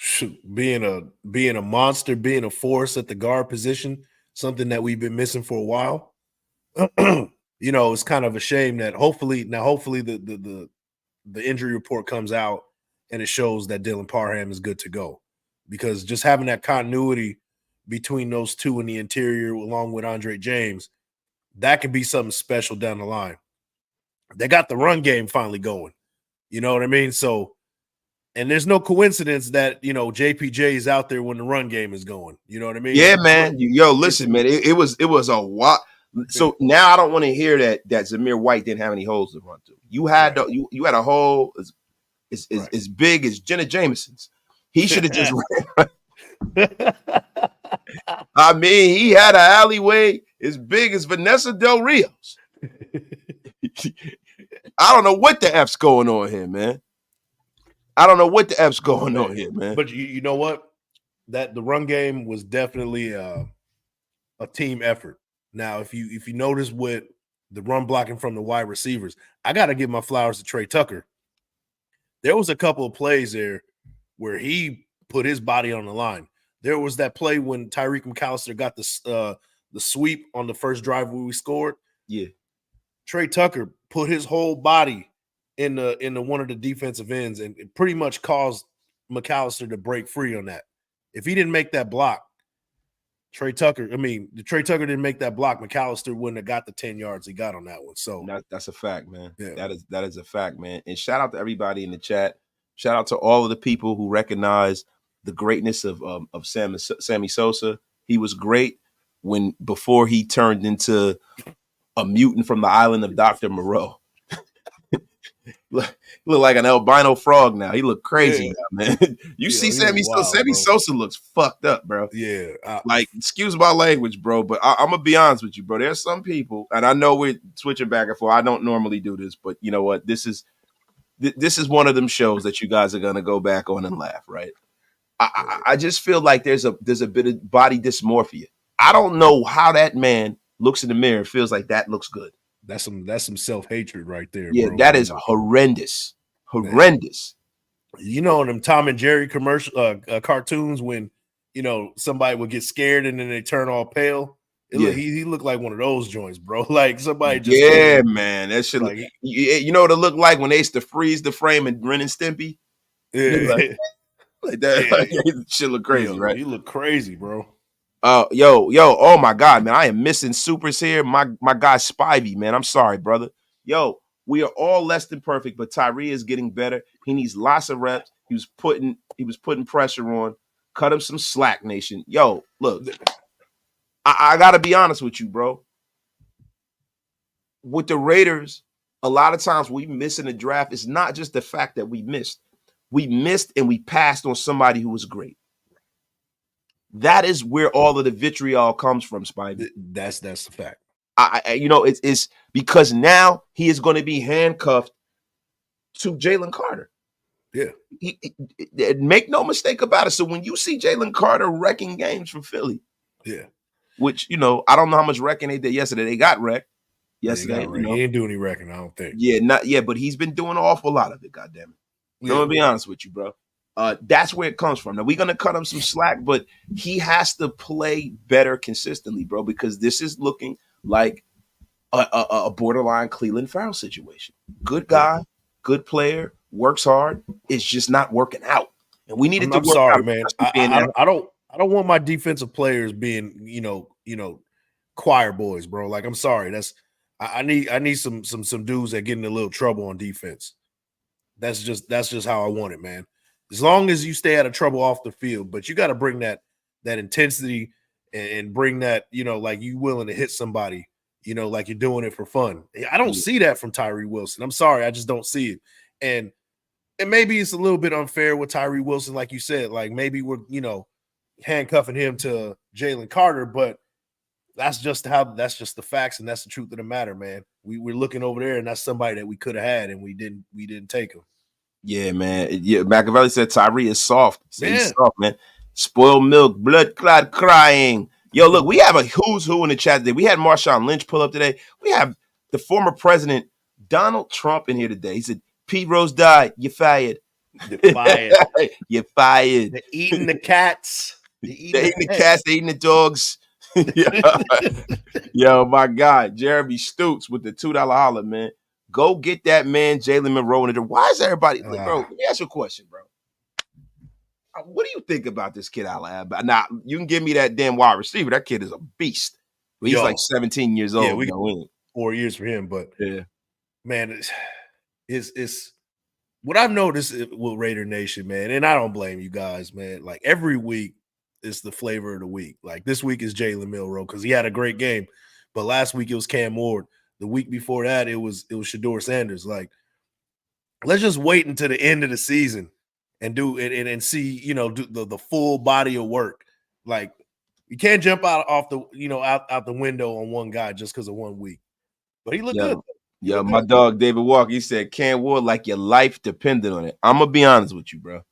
Shoot, being a monster, being a force at the guard position, something that we've been missing for a while. You know, it's kind of a shame that hopefully the injury report comes out and it shows that Dylan Parham is good to go, because just having that continuity between those two in the interior along with Andre James, that could be something special down the line. They got the run game finally going. You know what I mean? So, and there's no coincidence that, you know, JPJ is out there when the run game is going. You know what I mean? Yeah, man. Yo, listen, man. It was a lot. So now I don't want to hear that Zamir White didn't have any holes to run through. You had you had a hole as big as Jenna Jameson's. He should have just ran. I mean, he had an alleyway as big as Vanessa Del Rio's. I don't know what the F's going on here, man. I don't know what the F's going on here, man. But you know what? That the run game was definitely a team effort. Now, if you notice with the run blocking from the wide receivers, I got to give my flowers to Trey Tucker. There was a couple of plays there where he put his body on the line. There was that play when Tyreek McAllister got the sweep on the first drive where we scored. Yeah, Trey Tucker put his whole body in the one of the defensive ends and it pretty much caused McAllister to break free on that. If he didn't make that block, Trey Tucker didn't make that block, McAllister wouldn't have got the 10 yards he got on that one. So that's a fact, man. Yeah. That is a fact, man. And shout out to everybody in the chat. Shout out to all of the people who recognize the greatness of Sammy Sosa. He was great before he turned into a mutant from the island of Dr. Moreau. Look like an albino frog now. He look crazy now, man. You see Sammy Sosa looks fucked up, bro. Yeah. Like, excuse my language, bro, but I'm going to be honest with you, bro. There's some people, and I know we're switching back and forth. I don't normally do this, but you know what? This is one of them shows that you guys are going to go back on and laugh, right? I just feel like there's a bit of body dysmorphia. I don't know how that man looks in the mirror and feels like that looks good. That's some self-hatred right there. Yeah, bro. That is horrendous. Horrendous. Man. You know, them Tom and Jerry cartoons when, you know, somebody would get scared and then they turn all pale. He looked like one of those joints, bro. Like somebody just man. That shit. Like, you know what it looked like when they used to freeze the frame and Ren and Stimpy. Yeah, like that. Yeah. Like, shit look crazy, right? He look crazy, bro. Yo, oh my God, man. I am missing supers here. My guy Spivey, man. I'm sorry, brother. Yo, we are all less than perfect, but Tyree is getting better. He needs lots of reps. He was putting pressure on. Cut him some slack, nation. Yo, look, I gotta be honest with you, bro. With the Raiders, a lot of times we miss in the draft. It's not just the fact that we missed. We missed and we passed on somebody who was great. That is where all of the vitriol comes from, Spivey. That's the fact. It's because now he is going to be handcuffed to Jalen Carter. Yeah. Make no mistake about it. So when you see Jalen Carter wrecking games for Philly, yeah, which, you know, I don't know how much wrecking they did yesterday. They got wrecked yesterday. He didn't do any wrecking, I don't think. Yeah, but he's been doing an awful lot of it, goddammit. I'm going to be honest with you, bro. That's where it comes from. Now, we're going to cut him some slack, but he has to play better consistently, bro, because this is looking like a borderline Cleveland Farrell situation. Good guy, good player, works hard. It's just not working out. And we needed to work sorry, out. Man. I don't want my defensive players being, you know, choir boys, bro. Like, I'm sorry. I need some dudes that get in a little trouble on defense. That's just how I want it, man. As long as you stay out of trouble off the field, but you got to bring that intensity and bring that, you know, like you willing to hit somebody, you know, like you're doing it for fun. I don't see that from Tyree Wilson. I'm sorry, I just don't see it. And maybe it's a little bit unfair with Tyree Wilson, like you said, like maybe we're, you know, handcuffing him to Jalen Carter, but that's just the facts and that's the truth of the matter, man. We're looking over there and that's somebody that we could have had and we didn't take him. Yeah, man. Yeah, Machiavelli said Tyree is soft. He's soft, man. Spoiled milk, blood clot crying. Yo, look, we have a who's who in the chat today. We had Marshawn Lynch pull up today. We have the former president, Donald Trump, in here today. He said, Pete Rose died. You fired. You're fired. You're fired. They're eating the cats. They're eating the cats. They're eating the dogs. Yo, my God, Jeremy Stoops with the $2 holler, man. Go get that man, Jalen Monroe. Why is everybody, bro? Let me ask you a question, bro. What do you think about this kid out of Alabama? Now, you can give me that damn wide receiver. That kid is a beast. But he's like 17 years old. Yeah, we got 4 years for him, but yeah, man, it's what I've noticed with Raider Nation, man, and I don't blame you guys, man. Like every week is the flavor of the week. Like this week is Jalen Milroe because he had a great game, but last week it was Cam Ward. The week before that it was Shedeur Sanders. Like, let's just wait until the end of the season and do it and see, do the full body of work. Like, you can't jump out off the, out the window on one guy just because of 1 week. But he looked good. Yeah, my dog David Walker, he said, Cam Ward, like your life depended on it. I'm gonna be honest with you, bro.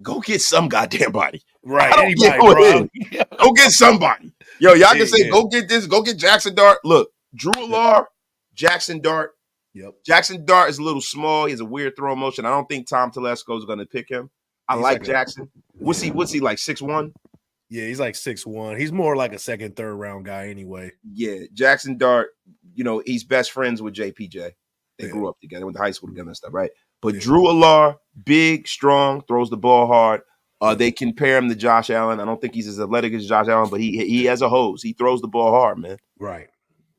Go get some goddamn body. Right. Anybody, bro. Go get somebody. Yo, y'all can say, go get this, go get Jackson Dart. Look, Drew Alar, Jackson Dart. Yep. Jackson Dart is a little small. He has a weird throw motion. I don't think Tom Telesco is gonna pick him. He's like Jackson. What's he like, 6'1"? Yeah, he's like 6'1". He's more like a second, third round guy anyway. Yeah, Jackson Dart, he's best friends with JPJ. They grew up together, went to high school together and stuff, right? But Drew Alar, big, strong, throws the ball hard. They compare him to Josh Allen. I don't think he's as athletic as Josh Allen, but he has a hose. He throws the ball hard, man. Right.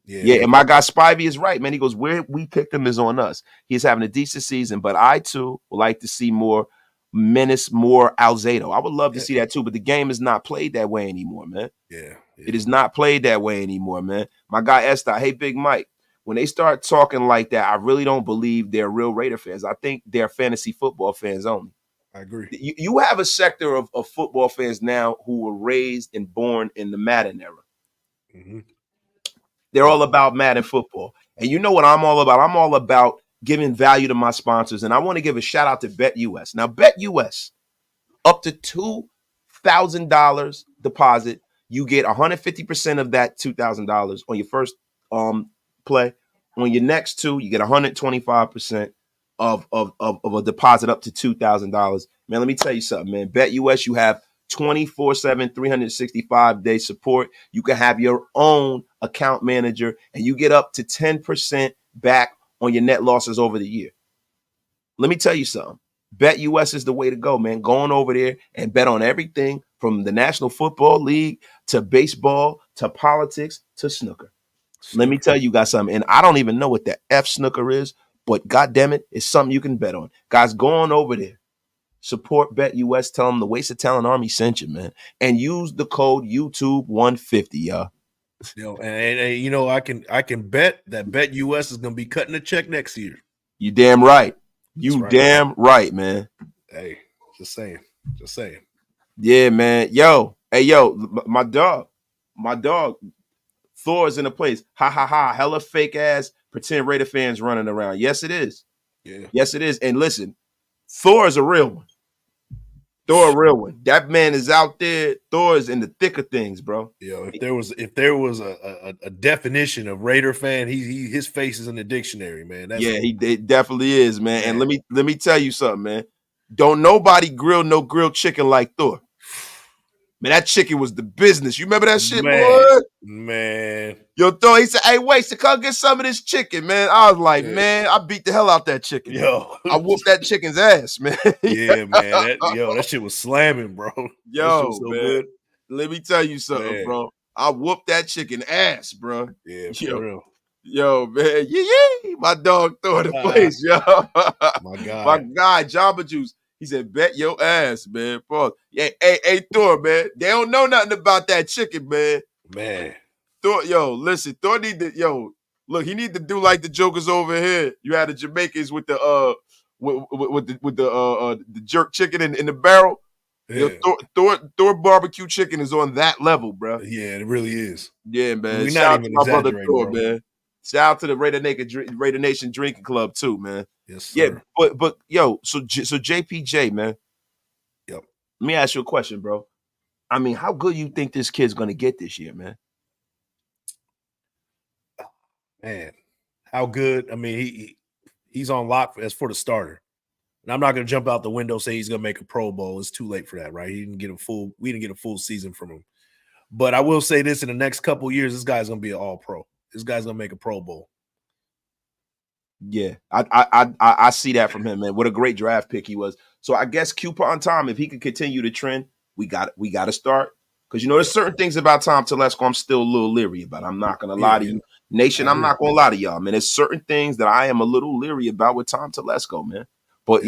Yeah, and my guy Spivey is right, man. He goes, where we picked him is on us. He's having a decent season, but I, too, would like to see more menace, more Alzado. I would love to see that, too, but the game is not played that way anymore, man. Yeah. It is not played that way anymore, man. My guy Esther, hey, Big Mike, when they start talking like that, I really don't believe they're real Raider fans. I think they're fantasy football fans only. I agree. You have a sector of football fans now who were raised and born in the Madden era. Mm-hmm. They're all about Madden football. And you know what I'm all about? I'm all about giving value to my sponsors. And I want to give a shout out to BetUS. Now, BetUS, up to $2,000 deposit, you get 150% of that $2,000 on your first play. On your next two, you get 125% of a deposit up to $2,000. Man, let me tell you something, man. BetUS, you have 24/7, 365-day support. You can have your own account manager, and you get up to 10% back on your net losses over the year. Let me tell you something. BetUS is the way to go, man. Going over there and bet on everything from the National Football League to baseball to politics to snooker. Let me tell you guys something, and I don't even know what the F snooker is, but goddamn it, it's something you can bet on. Guys, go on over there. Support BetUS. Tell them the Waste of Talent Army sent you, man. And use the code YouTube150, y'all. And I can bet that BetUS is gonna be cutting a check next year. You damn right. Damn right, man. Hey, just saying. Yeah, man. Yo, my dog, Thor's in the place. Ha ha ha. Hella fake ass pretend Raider fans running around. Yes, it is. Yeah. Yes, it is. And listen, Thor is a real one. That man is out there. Thor is in the thick of things, bro. If there was a definition of Raider fan, his face is in the dictionary, man. It definitely is, man. And let me tell you something, man. Don't nobody grill no grilled chicken like Thor. Man, that chicken was the business. You remember that shit, boy? Man. Yo, Thor, he said, hey, wait, so come get some of this chicken, man. I was like, man, I beat the hell out that chicken. Yo. I whooped that chicken's ass, man. Yeah, man. That shit was slamming, bro. Yo, so man. Good. Let me tell you something, bro. I whooped that chicken ass, bro. Yeah, for real. Yo, man. Yeah. My dog Thor in the place, yo. My guy, Jamba Juice. He said, bet your ass, man. Pause. Yeah, hey, Thor, man. They don't know nothing about that chicken, man. Man. Thor, listen, Thor need to, look, he need to do like the jokers over here. You had the Jamaicans with the the jerk chicken in the barrel. Yeah. Thor barbecue chicken is on that level, bro. Yeah, it really is. Yeah, man. Shout out to my brother Thor, man. Shout out to the Raider Nation Drinking Club too, man. Yes, sir. Yeah, but so JPJ, man. Yep. Let me ask you a question, bro. I mean, how good you think this kid's gonna get this year, man? Man, how good? I mean, he's on lock as for the starter. And I'm not going to jump out the window say he's going to make a Pro Bowl. It's too late for that, right? We didn't get a full season from him. But I will say this: in the next couple of years, this guy's going to be an All Pro. This guy's going to make a Pro Bowl. Yeah, I see that from him, man. What a great draft pick he was. So I guess coupon time, if he could continue the trend, we got to start. Because there's certain things about Tom Telesco I'm still a little leery about. I'm not gonna lie to you, Nation. I'm not gonna lie to y'all, man. There's certain things that I am a little leery about with Tom Telesco, man. But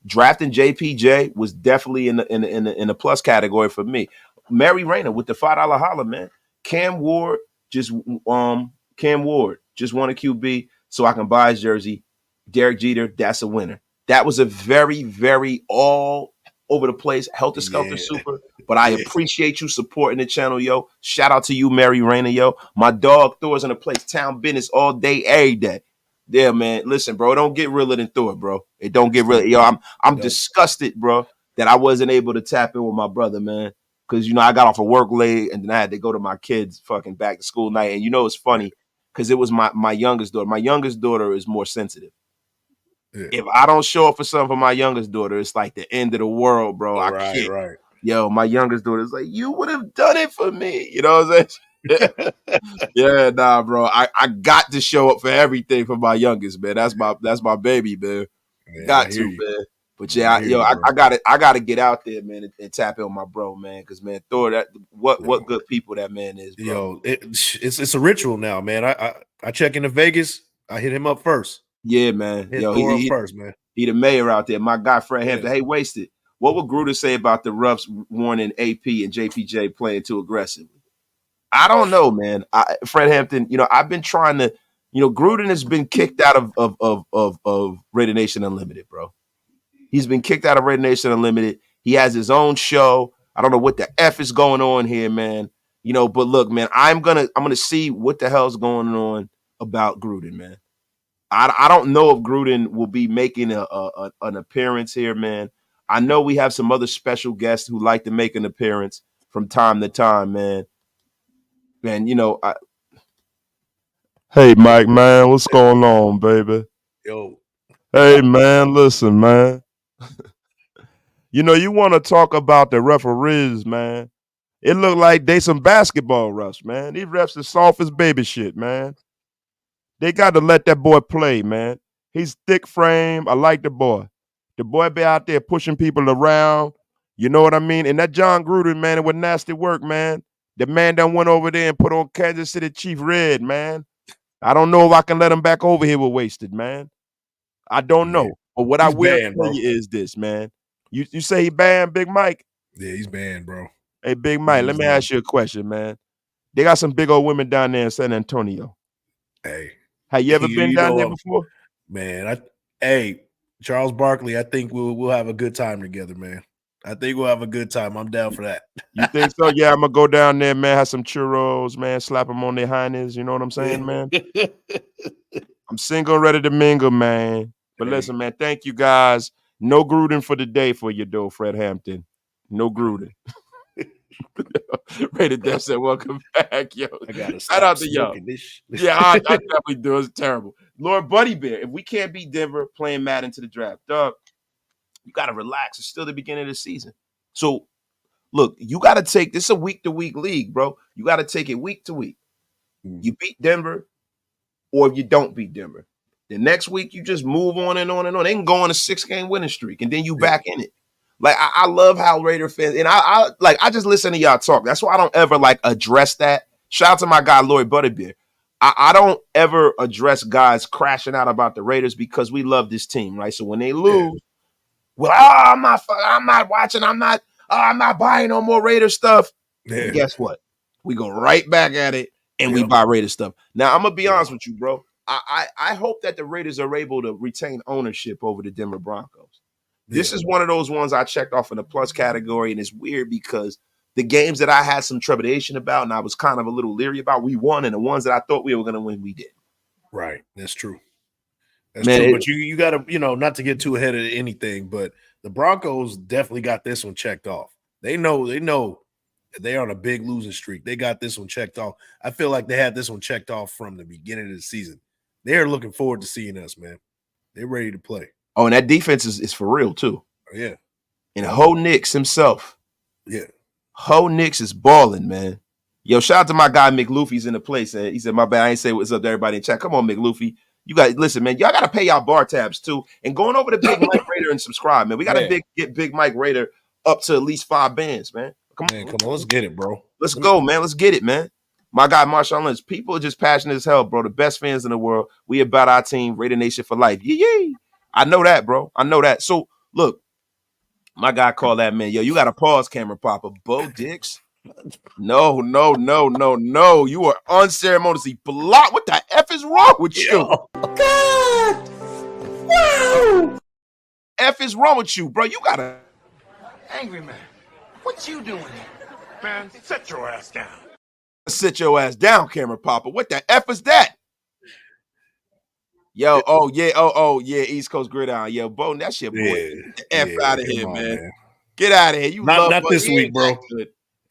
drafting JPJ was definitely in the plus category for me. Mary Rayner with the $5 holler, man. Cam Ward just won a QB. So I can buy his jersey. Derek Jeter, that's a winner. That was a very, very all over the place, helter-skelter super. But I appreciate you supporting the channel, yo. Shout out to you, Mary Rayner, yo. My dog Thor's in the place, town business all day, every day. Yeah, man. Listen, bro, it don't get realer than Thor, bro. It don't get realer. Yo, I'm disgusted, bro, that I wasn't able to tap in with my brother, man. Because, I got off of work late, and then I had to go to my kids' fucking back to school night. And it's funny. Because it was my youngest daughter. My youngest daughter is more sensitive. Yeah. If I don't show up for something for my youngest daughter, it's like the end of the world, bro. I can't. Right. Yo, my youngest daughter is like, you would have done it for me. You know what I'm saying? Yeah, nah, bro. I got to show up for everything for my youngest, man. That's my baby, man. Got to, man. But I gotta get out there, man, and tap in with my bro, man. Because man, Thor, what good people that man is, bro. Yo, it's a ritual now, man. I check into Vegas, I hit him up first. Yeah, man. He first, man. He the mayor out there. My guy Fred Hampton. Hey, Wasted. What would Gruden say about the Ruffs warning AP and JPJ playing too aggressively? I don't know, man. Fred Hampton, I've been trying to, Gruden has been kicked out of Raider Nation Unlimited, bro. He's been kicked out of Raider Nation Unlimited. He has his own show. I don't know what the F is going on here, man. But look, man, I'm gonna see what the hell's going on about Gruden, man. I don't know if Gruden will be making an appearance here, man. I know we have some other special guests who like to make an appearance from time to time, man. Man, Hey, Mike, man, what's going on, baby? Yo. Hey, man, listen, man. You want to talk about the referees, man. It look like they some basketball refs, man. These refs are soft as baby shit, man. They got to let that boy play, man. He's thick frame. I like the boy. The boy be out there pushing people around. You know what I mean? And that John Gruden, man, it was nasty work, man. The man done went over there and put on Kansas City Chief red, man. I don't know if I can let him back over here with Wasted, man. I don't know. But what I will tell you is this, man. You say he banned Big Mike? Yeah, he's banned, bro. Hey, Big Mike, let me ask you a question, man. They got some big old women down there in San Antonio. Hey. Have you ever been down there before? Man, Charles Barkley, I think we'll have a good time together, man. I think we'll have a good time. I'm down for that. You think so? Yeah, I'm going to go down there, man, have some churros, man, slap them on their hinds. You know what I'm saying, man? I'm single, ready to mingle, man. But listen, man, thank you guys. No Gruden for the day for you, though, Fred Hampton. No Gruden. Rated Death said, welcome back, yo. I gotta shout out to y'all. Yeah, I definitely do. It's terrible. Lord Buddy Bear, if we can't beat Denver playing Madden to the draft, Doug, you got to relax. It's still the beginning of the season. So, look, you got to take this is a week-to-week league, bro. You got to take it week to week. You beat Denver, or if you don't beat Denver. The next week, you just move on and on and on. They can go on a 6-game winning streak, and then you back in it. Like, I love how Raider fans, and I just listen to y'all talk. That's why I don't ever, address that. Shout out to my guy, Lloyd Butterbeer. I don't ever address guys crashing out about the Raiders because we love this team, right? So when they lose, I'm not watching. I'm not buying no more Raider stuff. Yeah. And guess what? We go right back at it, and we buy Raider stuff. Now, I'm going to be honest with you, bro. I hope that the Raiders are able to retain ownership over the Denver Broncos. This is one of those ones I checked off in the plus category, and it's weird because the games that I had some trepidation about and I was kind of a little leery about, we won, and the ones that I thought we were going to win, we did. Right. That's true. That's true. But you got to, not to get too ahead of anything, but the Broncos definitely got this one checked off. They know they're on a big losing streak. They got this one checked off. I feel like they had this one checked off from the beginning of the season. They're looking forward to seeing us, man. They're ready to play. Oh, and that defense is for real too. Yeah. And Ho Nix himself. Yeah. Ho Nix is balling, man. Yo, shout out to my guy McLuffy's in the place. And he said, my bad, I ain't say what's up to everybody in chat. Come on, McLuffy. You guys, listen, man, y'all got to pay y'all bar tabs too. And going over to Big Mike Raider and subscribe, man. We got to get Big Mike Raider up to at least 5 bands, man. Come on, let's get it, bro. Let's go, man. Let's get it, man. My guy, Marshawn Lynch. People are just passionate as hell, bro. The best fans in the world. We about our team, Raider Nation for life. Yee. I know that, bro. I know that. So, look, my guy called that man. Yo, you got to pause, camera popper. Bo Dix. No. You are unceremoniously blocked. What the F is wrong with you? God! Wow! F is wrong with you, bro. You got to. Angry man, what you doing here? Man, sit your ass down. Sit your ass down, camera popper. What the F is that? Yo, oh yeah, East Coast Gridiron. Yo, Bo, that's your boy. Get the F out of here, man. Get out of here. You not this week, bro.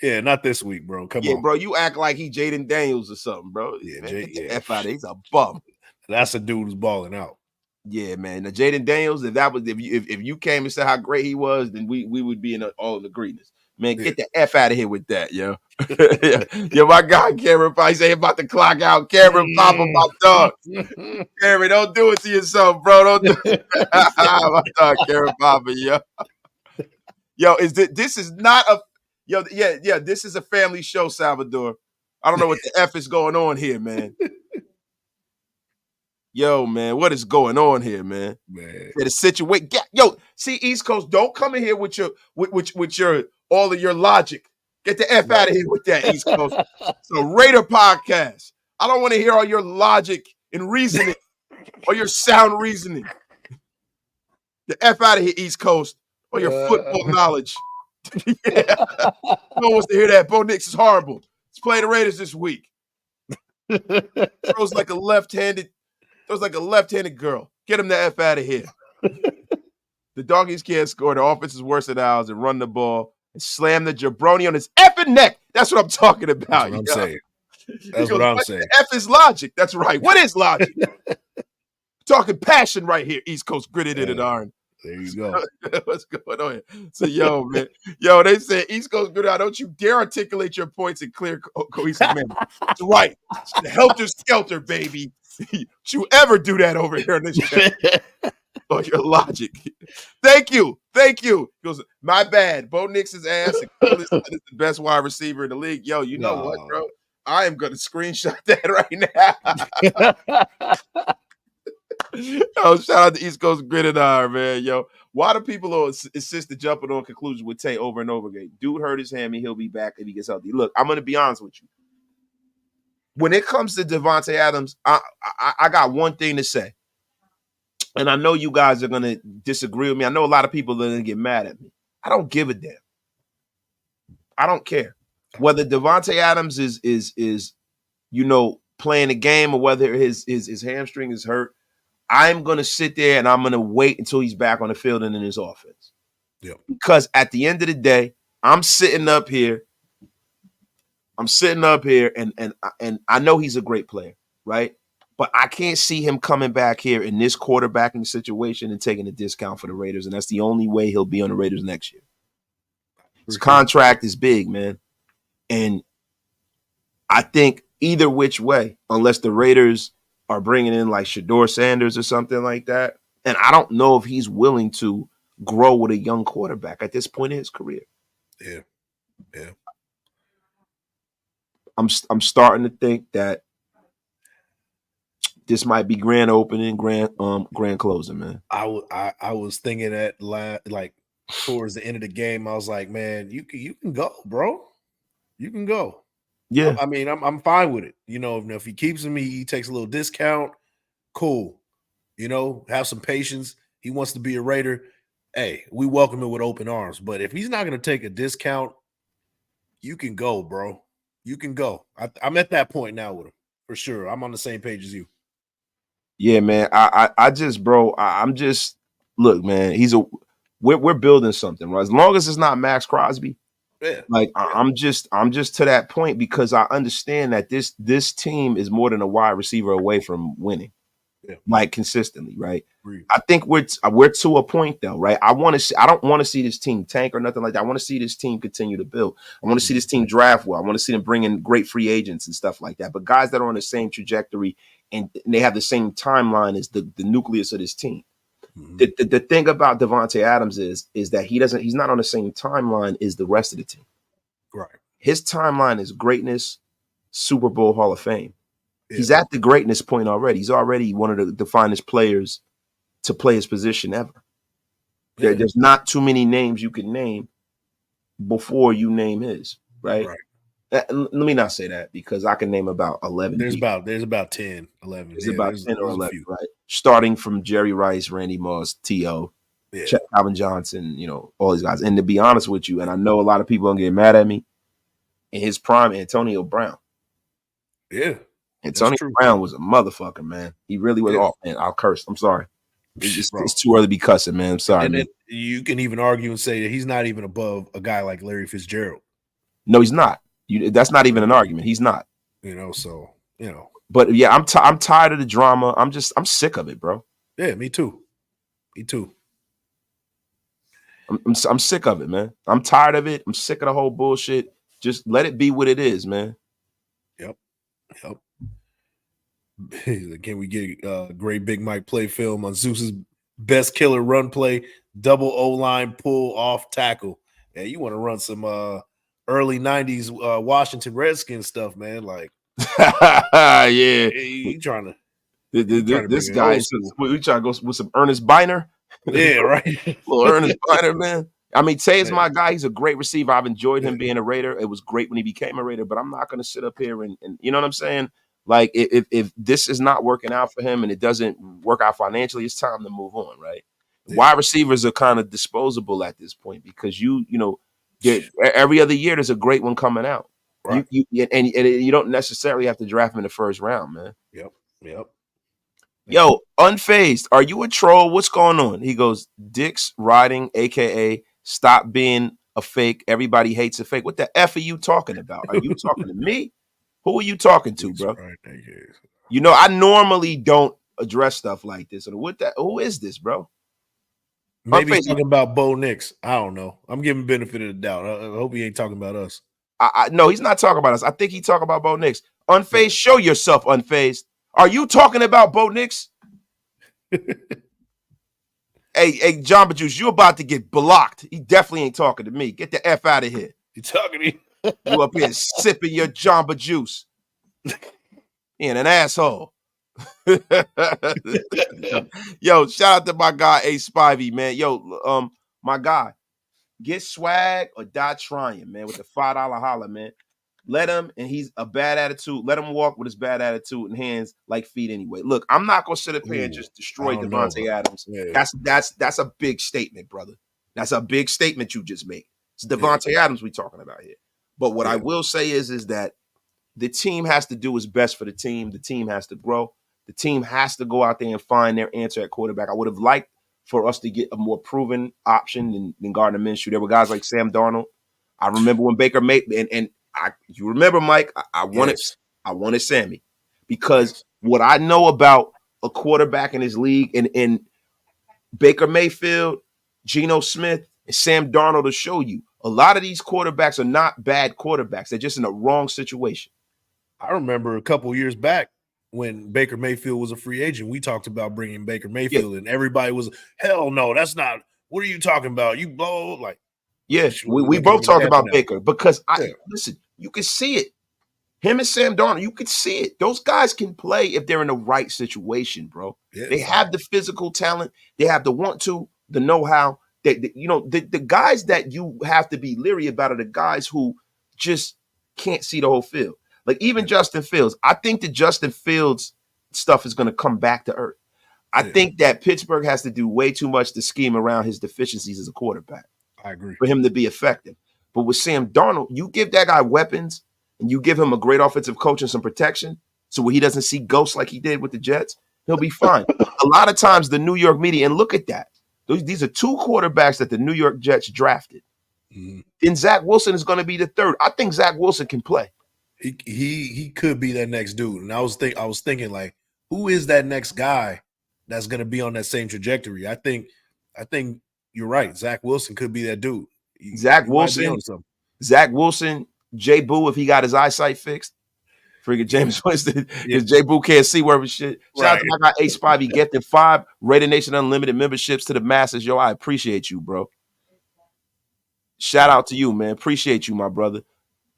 Yeah, not this week, bro. Come on. Bro, you act like he Jaden Daniels or something, bro. Yeah, man, get the F out of here. He's a bum. That's a dude who's balling out. Yeah, man. Now, Jaden Daniels, if you came and said how great he was, then we would be in all in agreement. Man, get the F out of here with that, yo. Yo, my guy, Cameron Pop, he say about to clock out. Cameron Pop, my dog. Cameron, don't do it to yourself, bro. Don't do it. My dog, Cameron Papa, yo. Yo, this is not a this is a family show, Salvador. I don't know what the F is going on here, man. Yo, man, what is going on here, man? The situation. Yo, see, East Coast, don't come in here with your all of your logic. Get the F out of here with that, East Coast. So Raider podcast. I don't want to hear all your logic and reasoning or your sound reasoning. The F out of here, East Coast, or your football knowledge. Yeah. No one wants to hear that. Bo Nix is horrible. Let's play the Raiders this week. Throws like a left-handed girl. Get him the F out of here. The doggies can't score. The offense is worse than ours and run the ball and slam the jabroni on his effing neck. That's what I'm talking about. That's what I'm saying. That's what I'm saying. F is logic. That's right. What is logic? Talking passion right here. East Coast gritted in it iron. There you go. What's going on here? So, yo, man. Yo, they say East Coast gritted. Don't you dare articulate your points in clear, cohesive manner. That's right. Helter-skelter, baby. Don't you ever do that over here in this channel. Oh, your logic. Thank you. He goes, my bad. Bo Nix's ass is the best wide receiver in the league. Yo, you know what, bro? I am going to screenshot that right now. Yo, shout out to East Coast Gridiron, man. Yo, why do people insist to jumping on conclusions with Tay over and over again? Dude hurt his hammy. He'll be back if he gets healthy. Look, I'm going to be honest with you. When it comes to Devontae Adams, I got one thing to say. And I know you guys are going to disagree with me. I know a lot of people are going to get mad at me. I don't give a damn. I don't care. Whether Devontae Adams is playing a game or whether his hamstring is hurt, I'm going to sit there and I'm going to wait until he's back on the field and in his offense. Yeah. Because at the end of the day, I'm sitting up here and I know he's a great player, right? But I can't see him coming back here in this quarterbacking situation and taking a discount for the Raiders, and that's the only way he'll be on the Raiders next year. His contract is big, man. And I think either which way, unless the Raiders are bringing in like Shador Sanders or something like that, and I don't know if he's willing to grow with a young quarterback at this point in his career. Yeah. I'm starting to think that this might be grand opening, grand closing, man. I was thinking that like towards the end of the game, I was like, man, you can go, bro. You can go. Yeah. I mean, I'm fine with it. If he keeps him, he takes a little discount. Cool. Have some patience. He wants to be a Raider. Hey, we welcome him with open arms. But if he's not going to take a discount, you can go, bro. You can go. I'm at that point now with him for sure. I'm on the same page as you. Yeah, man. I'm just look, man. We're building something, right? As long as it's not Max Crosby, I'm just to that point because I understand that this team is more than a wide receiver away from winning. like consistently, right? Agreed. I think we're to a point though, right? I don't want to see this team tank or nothing like that. I want to see this team continue to build. I want to see this team draft well. I want to see them bring in great free agents and stuff like that. But guys that are on the same trajectory and they have the same timeline as the nucleus of this team. The thing about Devontae Adams is that he's not on the same timeline as the rest of the team. Right. His timeline is greatness, Super Bowl Hall of Fame. Yeah. He's at the greatness point already. He's already one of the finest players to play his position ever. Yeah. There's not too many names you can name before you name his, right? Let me not say that because I can name about 11. There's about 10, 11. There's about 10 or 11, right? Starting from Jerry Rice, Randy Moss, T.O., Calvin Johnson, all these guys. And to be honest with you, and I know a lot of people are going to get mad at me, in his prime, Antonio Brown. Yeah. Antonio Brown was a motherfucker, man. He really was. Oh, man, I'll curse. I'm sorry. It's too early to be cussing, man. I'm sorry. And then you can even argue and say that he's not even above a guy like Larry Fitzgerald. No, he's not. That's not even an argument. He's not. But yeah, I'm tired of the drama. I'm sick of it, bro. Yeah, me too. I'm sick of it, man. I'm tired of it. I'm sick of the whole bullshit. Just let it be what it is, man. Yep. Can we get a great Big Mike play film on Zeus's best killer run play, double O-line pull off tackle? Yeah, you want to run some early 90s Washington Redskins stuff, man. Like, yeah. You trying to this guy, we trying to go with some Ernest Biner. Yeah, right. Little Ernest Biner, man. I mean, Tay is my guy. He's a great receiver. I've enjoyed him being a Raider. It was great when he became a Raider, but I'm not going to sit up here and you know what I'm saying? Like, if this is not working out for him and it doesn't work out financially, it's time to move on, right? Yeah. Wide receivers are kind of disposable at this point because every other year there's a great one coming out. Right. And you don't necessarily have to draft him in the first round, man. Yep. Yo, Unfazed, are you a troll? What's going on? He goes, Dick's riding, a.k.a. stop being a fake. Everybody hates a fake. What the F are you talking about? Are you talking to me? Who are you talking to, bro? I normally don't address stuff like this. Who is this, bro? Maybe he's talking about Bo Nix. I don't know. I'm giving benefit of the doubt. I hope he ain't talking about us. No, he's not talking about us. I think he's talking about Bo Nix. Unfazed, show yourself, Unfazed. Are you talking about Bo Nix? Hey, Jamba Juice, you about to get blocked. He definitely ain't talking to me. Get the F out of here. You talking to me? You up here sipping your Jamba Juice. And an asshole. Yo, shout out to my guy, A Spivey, man. Yo, my guy, get swag or die trying, man, with the $5 holla, man. Let him, and he's a bad attitude. Let him walk with his bad attitude and hands like feet anyway. Look, I'm not gonna sit up here and just destroy Devontae Adams. Yeah. That's a big statement, brother. That's a big statement you just made. It's Devontae Adams we talking about here. But what I will say is that the team has to do what's best for the team. The team has to grow. The team has to go out there and find their answer at quarterback. I would have liked for us to get a more proven option than Gardner Minshew. There were guys like Sam Darnold. I remember when Baker made you remember, Mike, I wanted Sammy because what I know about a quarterback in his league and Baker Mayfield, Geno Smith, and Sam Darnold to show you a lot of these quarterbacks are not bad quarterbacks. They're just in the wrong situation. I remember a couple years back when Baker Mayfield was a free agent, we talked about bringing Baker Mayfield and everybody was, hell no, that's not, what are you talking about? You blow like. Yes, we both talked about Baker because listen, you can see it. Him and Sam Darnold, you can see it. Those guys can play if they're in the right situation, bro. Yeah, they have the physical talent. They have the want to, the know-how. The guys that you have to be leery about are the guys who just can't see the whole field. Like even Justin Fields. I think the Justin Fields stuff is going to come back to earth. I think that Pittsburgh has to do way too much to scheme around his deficiencies as a quarterback. I agree. For him to be effective. But with Sam Darnold, you give that guy weapons and you give him a great offensive coach and some protection so he doesn't see ghosts like he did with the Jets, he'll be fine. A lot of times the New York media, and look at that. These are two quarterbacks that the New York Jets drafted. Mm-hmm. Then Zach Wilson is going to be the third. I think Zach Wilson can play. He could be that next dude. And I was thinking like, who is that next guy that's going to be on that same trajectory? I think you're right. Zach Wilson could be that dude. Zach He might be Wilson, on something. Zach Wilson, Jay Boo, if he got his eyesight fixed. Freaking James Winston, because Jay Boo can't see where shit. Shout out to my guy Ace Spivey, get the 5 Raider Nation Unlimited memberships to the masses. Yo, I appreciate you, bro. Shout out to you, man. Appreciate you, my brother.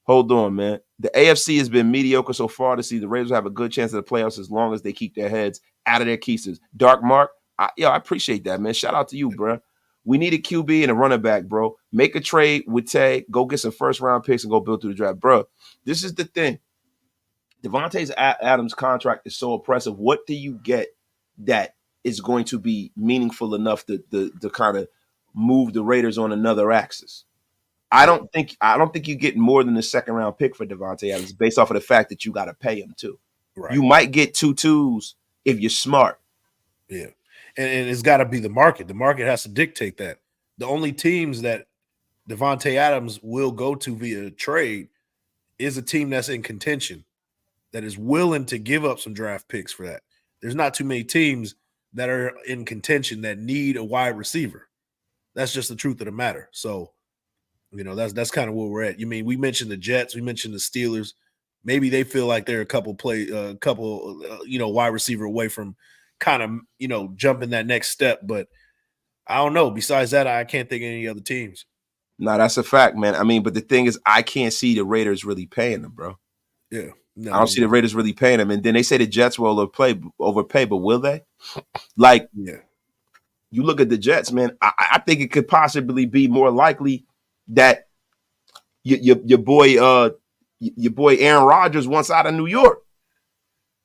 Hold on, man. The AFC has been mediocre so far to see the Raiders have a good chance at the playoffs as long as they keep their heads out of their keisters. Dark Mark, I appreciate that, man. Shout out to you, bro. We need a QB and a running back, bro. Make a trade with Tay. Go get some first-round picks and go build through the draft. Bro, this is the thing. Devontae Adams' contract is so oppressive. What do you get that is going to be meaningful enough to kind of move the Raiders on another axis? I don't think you get more than the second-round pick for Devontae Adams based off of the fact that you got to pay him too. Right. You might get 2 2s if you're smart. Yeah, and it's got to be the market. The market has to dictate that. The only teams that Devontae Adams will go to via trade is a team that's in contention, that is willing to give up some draft picks for that. There's not too many teams that are in contention that need a wide receiver. That's just the truth of the matter. So, that's kind of where we're at. We mentioned the Jets, we mentioned the Steelers. Maybe they feel like they're a couple wide receiver away from kind of, jumping that next step. But I don't know. Besides that, I can't think of any other teams. No, that's a fact, man. But the thing is, I can't see the Raiders really paying them, bro. Yeah. No, I don't see the Raiders really paying them. And then they say the Jets will overpay, but will they? Like, you look at the Jets, man, I think it could possibly be more likely that your boy Aaron Rodgers wants out of New York.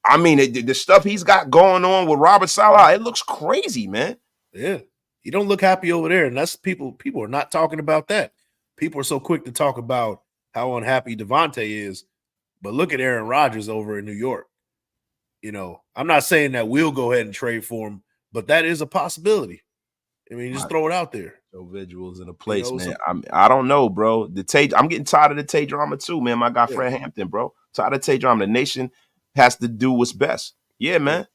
The stuff he's got going on with Robert Saleh, it looks crazy, man. Yeah. You don't look happy over there. And that's people are not talking about that. People are so quick to talk about how unhappy Devontae is. But look at Aaron Rodgers over in New York. I'm not saying that we'll go ahead and trade for him, but that is a possibility. Just throw it out there. No visuals in a place, man. I don't know, bro. I'm getting tired of the Tay drama too, man. My guy Fred Hampton, bro. Tired of Tay drama. The nation has to do what's best. Yeah, man.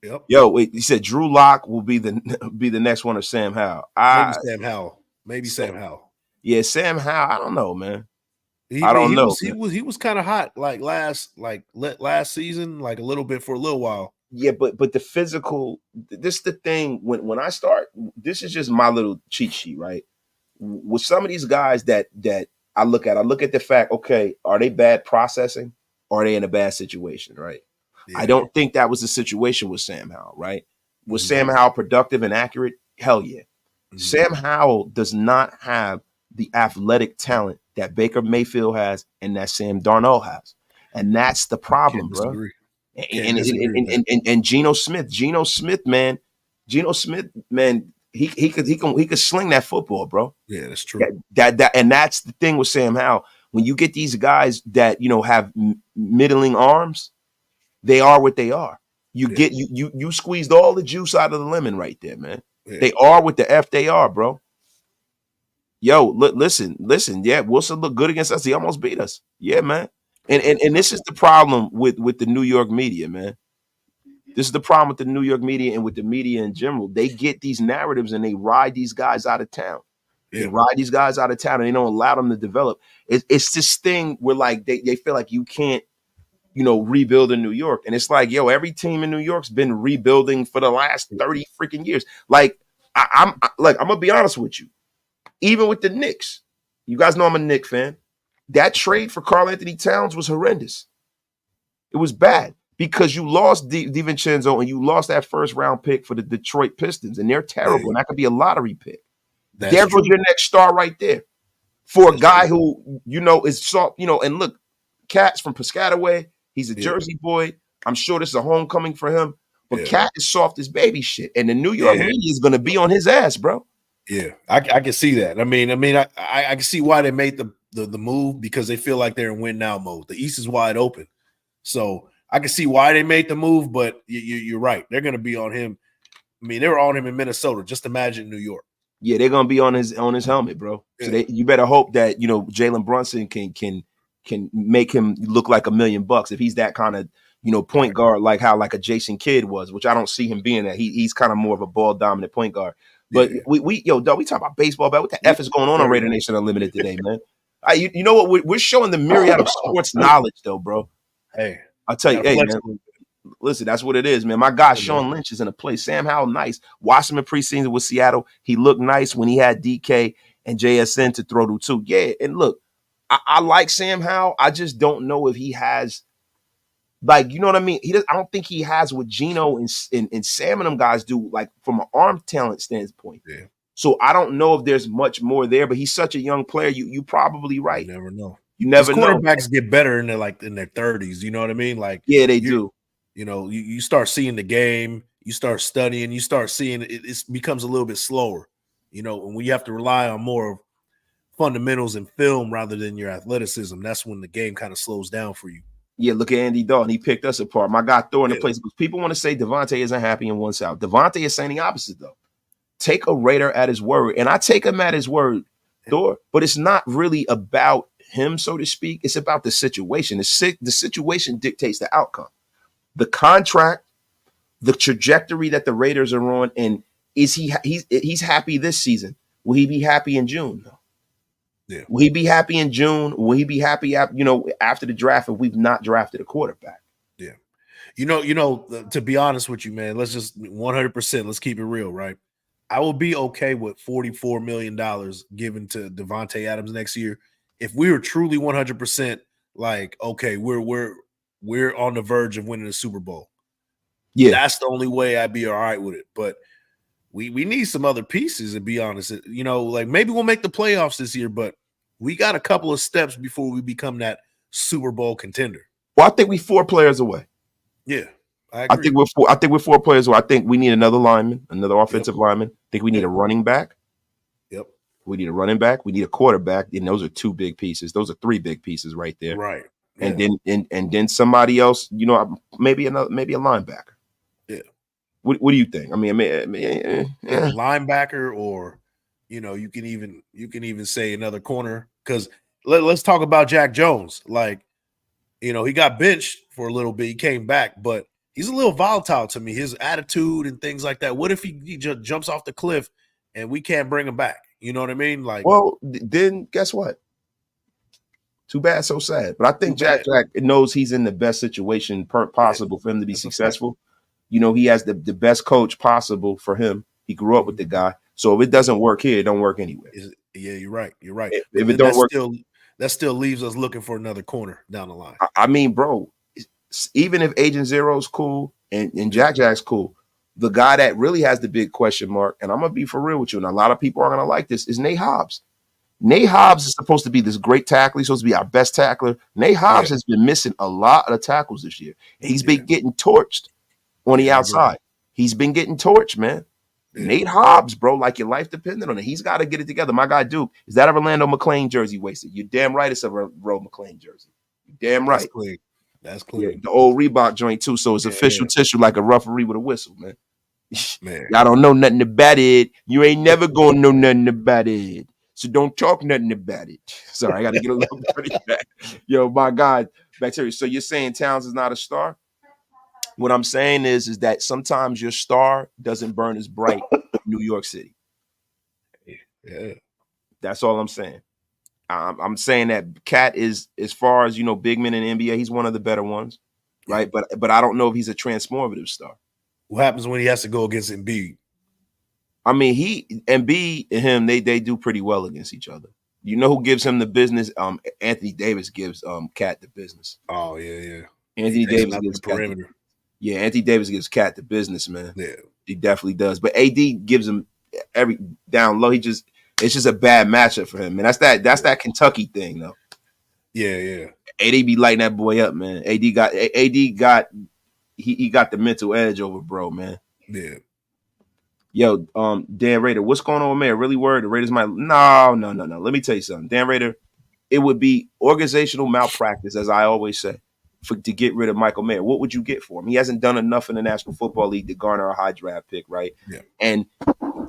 Yep. Yo, wait. He said Drew Lock will be the next one, or Sam Howell. Maybe Sam Howell. Yeah, Sam Howell. I don't know, man. I don't know. He was kind of hot last season, like a little bit for a little while. Yeah, but the physical, this is the thing. When I start, this is just my little cheat sheet, right? With some of these guys that I look at the fact, okay, are they bad processing, or are they in a bad situation, right? Yeah. I don't think that was the situation with Sam Howell, right? Was Sam Howell productive and accurate? Hell yeah. Sam Howell does not have the athletic talent that Baker Mayfield has and that Sam Darnold has. And that's the problem, bro. And Geno Smith, man, he could sling that football, bro. Yeah, that's true. And that's the thing with Sam Howell. When you get these guys that have middling arms, they are what they are. You squeezed all the juice out of the lemon right there, man. Yeah. They are what the F they are, bro. Yo, listen. Yeah, Wilson looked good against us. He almost beat us. Yeah, man. And this is the problem with the New York media, man. This is the problem with the New York media and with the media in general. They get these narratives and they ride these guys out of town. Yeah. They ride these guys out of town and they don't allow them to develop. It's this thing where like they feel like you can't, rebuild in New York. And it's like, yo, every team in New York's been rebuilding for the last 30 freaking years. Like, I'm gonna be honest with you. Even with the Knicks, you guys know I'm a Knicks fan. That trade for Karl Anthony Towns was horrendous. It was bad because you lost DiVincenzo and you lost that first round pick for the Detroit Pistons, and they're terrible. And that could be a lottery pick. There goes your next star right there for a guy who is soft. And look, Cat's from Piscataway. He's a Jersey boy. I'm sure this is a homecoming for him. But Cat is soft as baby shit, and the New York media is going to be on his ass, bro. Yeah, I can see that. I can see why they made the move, because they feel like they're in win now mode. The East is wide open, so I can see why they made the move. But you're right; they're going to be on him. They were on him in Minnesota. Just imagine New York. Yeah, they're going to be on his helmet, bro. Yeah. So you better hope that Jalen Brunson can make him look like $1 million if he's that kind of point guard, like how like a Jason Kidd was, which I don't see him being that. He's kind of more of a ball dominant point guard. But we dog, we talk about baseball, but what the F is going on Raider Nation Unlimited today, man? You know what? We're showing the myriad of sports knowledge, though, bro. Hey, I'll tell you, hey, man. Listen, that's what it is, man. My guy Sean Lynch is in a place. Sam Howell, nice. Watched him in preseason with Seattle. He looked nice when he had DK and JSN to throw to too. Yeah, and look, I like Sam Howell. I just don't know if he has, like, you know what I mean? I don't think he has what Geno and Sam and them guys do, like from an arm talent standpoint. Yeah. So I don't know if there's much more there, but he's such a young player. You probably right. You never know. You never know. Quarterbacks get better in their 30s. You know what I mean? Like, yeah, they do. You know, you start seeing the game, you start studying, you start seeing it becomes a little bit slower, you know, and when you have to rely on more of fundamentals and film rather than your athleticism, that's when the game kind of slows down for you. Yeah, look at Andy Dalton. He picked us apart. My guy throwing the place. People want to say Devontae isn't happy in one South. Devontae is saying the opposite, though. Take a Raider at his word. And I take him at his word, Thor, but it's not really about him, so to speak. It's about the situation. The situation dictates the outcome. The contract, the trajectory that the Raiders are on, and he's happy this season. Will he be happy in June? No. Yeah. Will he be happy in June? Will he be happy after the draft if we've not drafted a quarterback? Yeah. You know, to be honest with you, man, let's just 100%, let's keep it real, right? I will be okay with $44 million given to Devontae Adams next year if we were truly 100% like, okay, we're on the verge of winning the Super Bowl. Yeah, that's the only way I'd be all right with it. But we need some other pieces, to be honest. You know, like maybe we'll make the playoffs this year, but we got a couple of steps before we become that Super Bowl contender. Well, I think we're 4 players away. Yeah, I agree. I think we're 4 players away. I think we need another lineman, another offensive lineman. I think we need a running back. Yep. We need a running back. We need a quarterback. And those are 2 big pieces. Those are 3 big pieces right there. Right. And then somebody else, you know, maybe a linebacker. Yeah. What do you think? I mean, linebacker, or you know, you can even say another corner, because let's talk about Jack Jones. Like, you know, he got benched for a little bit, he came back, but he's a little volatile to me. His attitude and things like that. What if he just jumps off the cliff and we can't bring him back? You know what I mean? Like, well, then guess what? Too bad, so sad. But I think Jack knows he's in the best situation possible for him to be successful. You know, he has the best coach possible for him. He grew up with the guy. So if it doesn't work here, it don't work anywhere. Yeah, you're right. You're right. If it don't work, that still leaves us looking for another corner down the line. I mean, bro, even if Agent Zero's cool and Jack's cool, the guy that really has the big question mark, and I'm going to be for real with you, and a lot of people are going to like this, is Nate Hobbs. Nate Hobbs is supposed to be this great tackler. He's supposed to be our best tackler. Nate Hobbs has been missing a lot of the tackles this year. And he's been getting torched on the outside. He's been getting torched, man. Yeah. Nate Hobbs, bro, like your life depended on it. He's got to get it together. My guy Duke, is that a Orlando McClain jersey wasted? You're damn right it's a Ro McClain jersey. You're damn right. That's clean. Yeah, the old Reebok joint too, so it's official tissue like a referee with a whistle, man. Man. Y'all don't know nothing about it. You ain't never gonna know nothing about it. So don't talk nothing about it. Sorry, I got to get a little pretty back. Yo, my God, bacteria. So you're saying Towns is not a star? What I'm saying is that sometimes your star doesn't burn as bright in New York City. Yeah. That's all I'm saying. I'm saying that Cat is, as far as, you know, big men in the NBA, he's one of the better ones, right? But I don't know if he's a transformative star. What happens when he has to go against Embiid? I mean, Embiid and him, they do pretty well against each other. You know who gives him the business? Anthony Davis gives Cat the business. Oh, yeah. Anthony Davis gives Cat perimeter. Anthony Davis gives Cat the business, man. Yeah. He definitely does. But AD gives him every down low. It's just a bad matchup for him. And that's that Kentucky thing, though. Yeah. AD be lighting that boy up, man. AD got the mental edge over bro, man. Yeah. Yo, Dan Raider, what's going on, man? Really worried the Raiders might no. Let me tell you something. Dan Raider, it would be organizational malpractice, as I always say, to get rid of Michael Mayer. What would you get for him? He hasn't done enough in the National Football League to garner a high draft pick, right? Yeah. And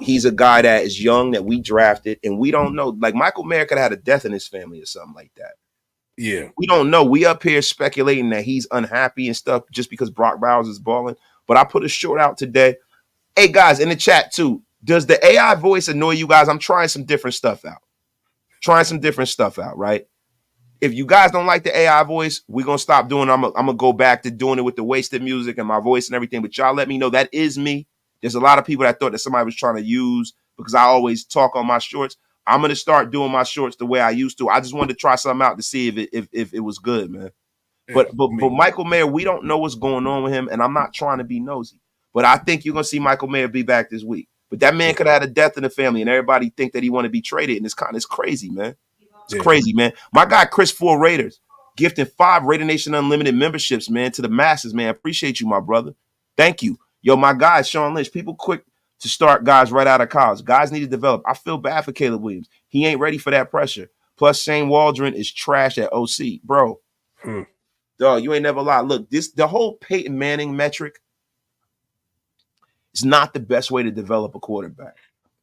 he's a guy that is young, that we drafted, and we don't know. Like, Michael Mayer could have had a death in his family or something like that. Yeah. We don't know. We up here speculating that he's unhappy and stuff just because Brock Bowers is balling. But I put a short out today. Hey, guys, in the chat, too, does the AI voice annoy you guys? I'm trying some different stuff out. Right? If you guys don't like the AI voice, we're going to stop doing it. I'm going to go back to doing it with the wasted music and my voice and everything. But y'all let me know that is me. There's a lot of people that thought that somebody was trying to use because I always talk on my shorts. I'm going to start doing my shorts the way I used to. I just wanted to try something out to see if it was good, man. But Michael Mayer, we don't know what's going on with him, and I'm not trying to be nosy. But I think you're going to see Michael Mayer be back this week. But that man could have had a death in the family, and everybody think that he want to be traded, and it's crazy, man. It's crazy, man. My guy, Chris 4 Raiders, gifting 5 Raider Nation Unlimited memberships, man, to the masses, man. Appreciate you, my brother. Thank you. Yo, my guy, Sean Lynch, people quick to start guys right out of college. Guys need to develop. I feel bad for Caleb Williams. He ain't ready for that pressure. Plus, Shane Waldron is trash at OC. Bro, dog, you ain't never lied. Look, the whole Peyton Manning metric is not the best way to develop a quarterback.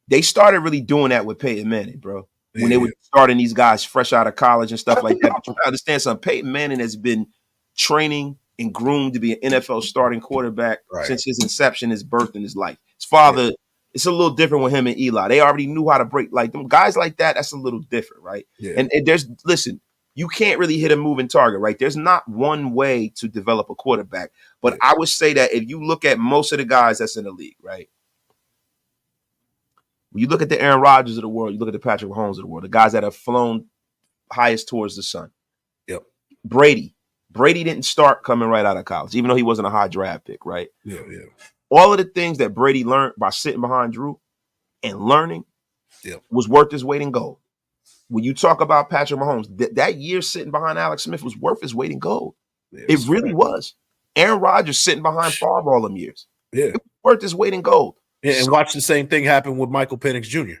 They started really doing that with Peyton Manning, bro. When they were starting these guys fresh out of college and stuff like that. But you understand something. Peyton Manning has been training and groomed to be an NFL starting quarterback since his inception, his birth, and his life. His father, it's a little different with him and Eli. They already knew how to break. Like them guys like that, that's a little different, right? Yeah. And listen, you can't really hit a moving target, right? There's not one way to develop a quarterback. But I would say that if you look at most of the guys that's in the league, right? When you look at the Aaron Rodgers of the world, you look at the Patrick Mahomes of the world, the guys that have flown highest towards the sun. Yep. Brady didn't start coming right out of college, even though he wasn't a high draft pick, right? Yeah. All of the things that Brady learned by sitting behind Drew and learning was worth his weight in gold. When you talk about Patrick Mahomes, that year sitting behind Alex Smith was worth his weight in gold. It really was. Aaron Rodgers sitting behind Favre all them years. Yeah. It was worth his weight in gold. Yeah, and watch the same thing happen with Michael Penix Jr.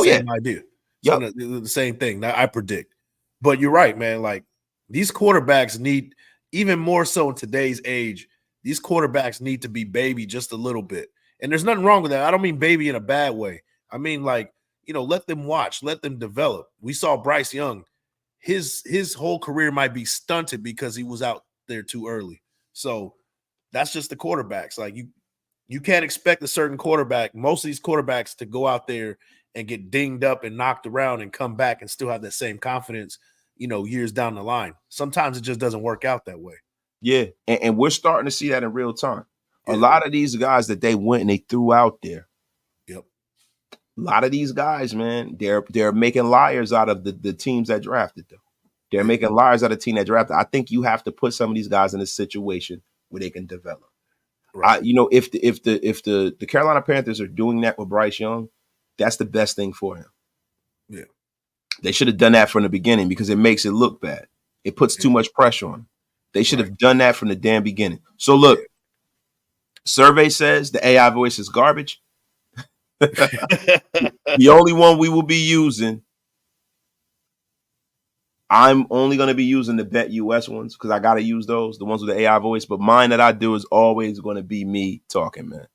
Same idea. So the same thing. I predict. But you're right, man. Like these quarterbacks need, even more so in today's age, these quarterbacks need to be baby just a little bit. And there's nothing wrong with that. I don't mean baby in a bad way. I mean, like, let them watch, let them develop. We saw Bryce Young. His whole career might be stunted because he was out there too early. So that's just the quarterbacks. Like you can't expect a certain quarterback, most of these quarterbacks, to go out there and get dinged up and knocked around and come back and still have that same confidence, years down the line. Sometimes it just doesn't work out that way. Yeah, and we're starting to see that in real time. A lot of these guys that they went and they threw out there. Yep. A lot of these guys, man, they're making liars out of the teams that drafted them. They're making liars out of the team that drafted. I think you have to put some of these guys in a situation where they can develop. Right. If the Carolina Panthers are doing that with Bryce Young, that's the best thing for him. Yeah. They should have done that from the beginning because it makes it look bad. It puts too much pressure on them. They should have done that from the damn beginning. So look, survey says the AI voice is garbage. The only one we will be using, I'm only going to be using the Bet US ones because I got to use those, the ones with the AI voice. But mine that I do is always going to be me talking, man.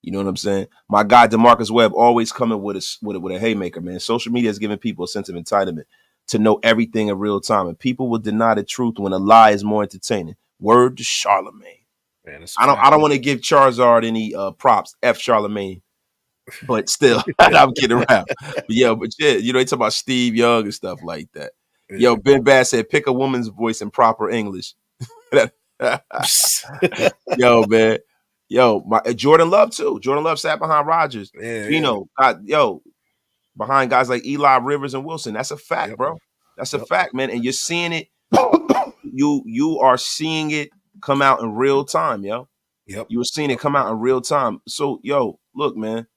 You know what I'm saying? My guy, DeMarcus Webb, always coming with a haymaker, man. Social media has given people a sense of entitlement to know everything in real time. And people will deny the truth when a lie is more entertaining. Word to Charlemagne. Man, I don't want to give Charizard any props. F Charlemagne. But still, I'm kidding around. But they talk about Steve Young and stuff like that. Yo, Ben Bass said, pick a woman's voice in proper English. Yo, man. Yo, Jordan Love, too. Jordan Love sat behind Rodgers. Behind guys like Eli, Rivers, and Wilson. That's a fact, bro. That's a fact, man. And you're seeing it. You are seeing it come out in real time, yo. Yep. You were seeing it come out in real time. So, yo, look, man.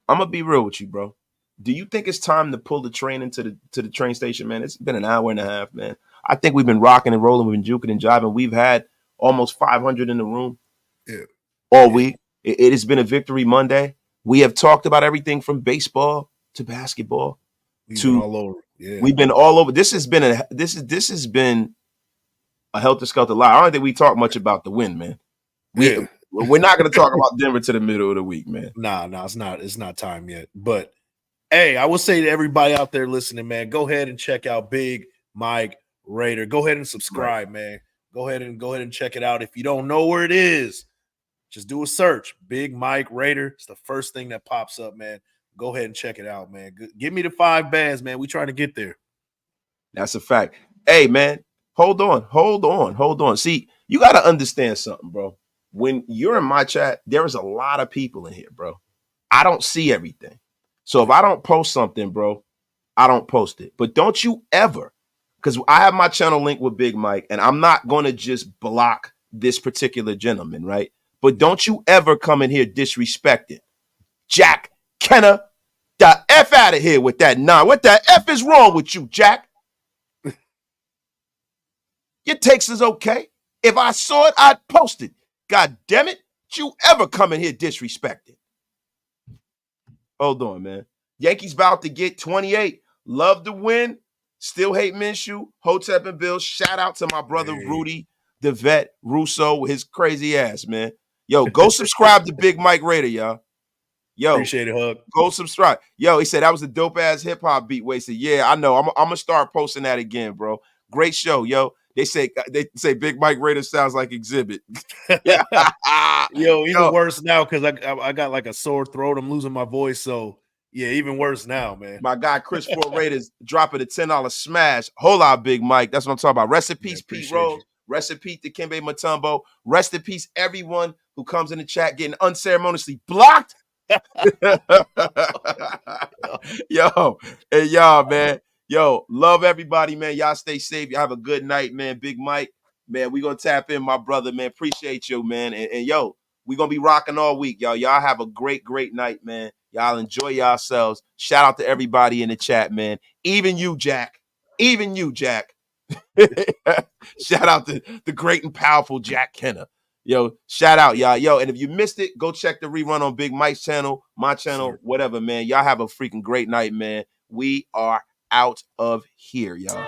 I'm going to be real with you, bro. Do you think it's time to pull the train into the train station, man? It's been an hour and a half, man. I think we've been rocking and rolling. We've been juking and jiving. We've had almost 500 in the room all week. It has been a victory Monday. We have talked about everything from baseball to basketball. We've been all over. Yeah. We've been all over. This has been a helter skelter lie. I don't think we talk much about the win, man. We're not going to talk about Denver to the middle of the week, man. No, it's not. It's not time yet. But hey, I will say to everybody out there listening, man, go ahead and check out Big Mike Raider. Go ahead and subscribe, man. Go ahead and check it out. If you don't know where it is, just do a search. Big Mike Raider. It's the first thing that pops up, man. Go ahead and check it out, man. Give me the 5 bands, man. We trying to get there. That's a fact. Hey, man, hold on. See, you got to understand something, bro. When you're in my chat, there is a lot of people in here, bro. I don't see everything. So if I don't post something, bro, I don't post it. But don't you ever, because I have my channel linked with Big Mike, and I'm not going to just block this particular gentleman, right? But don't you ever come in here disrespecting Jack Kenner. The F out of here with that nine. What the F is wrong with you, Jack? Your takes is okay. If I saw it, I'd post it. God damn it. Don't you ever come in here disrespecting. Hold on, man. Yankees about to get 28. Love the win. Still hate Minshew. Hotep and Bill. Shout out to my brother Rudy, the vet, Russo, his crazy ass, man. Yo, go subscribe to Big Mike Raider, y'all. Yo, appreciate it, Hug. Go subscribe. Yo, he said that was a dope ass hip hop beat. Wait, said, yeah, I know. I'm gonna start posting that again, bro. Great show, yo. They say Big Mike Raider sounds like Exhibit. Yo, even worse now because I got like a sore throat. I'm losing my voice, so yeah, even worse now, man. My guy Chris Ford Raiders dropping a $10 smash. Hold Big Mike. That's what I'm talking about. Rest in peace, Pete Rose. Rest in peace to Kimbe Mutombo. Rest in peace, everyone who comes in the chat getting unceremoniously blocked. Yo, hey, y'all, man. Yo, love everybody, man. Y'all stay safe. Y'all have a good night, man. Big Mike, man, we gonna tap in, my brother, man. Appreciate you, man. And yo, we gonna be rocking all week, y'all. Y'all have a great night, man. Y'all enjoy yourselves. Shout out to everybody in the chat, man. Even you, Jack. Shout out to the great and powerful Jack Kenner. Yo, shout out, y'all. Yo, and if you missed it, go check the rerun on Big Mike's channel, my channel, whatever, man. Y'all have a freaking great night, man. We are out of here, y'all.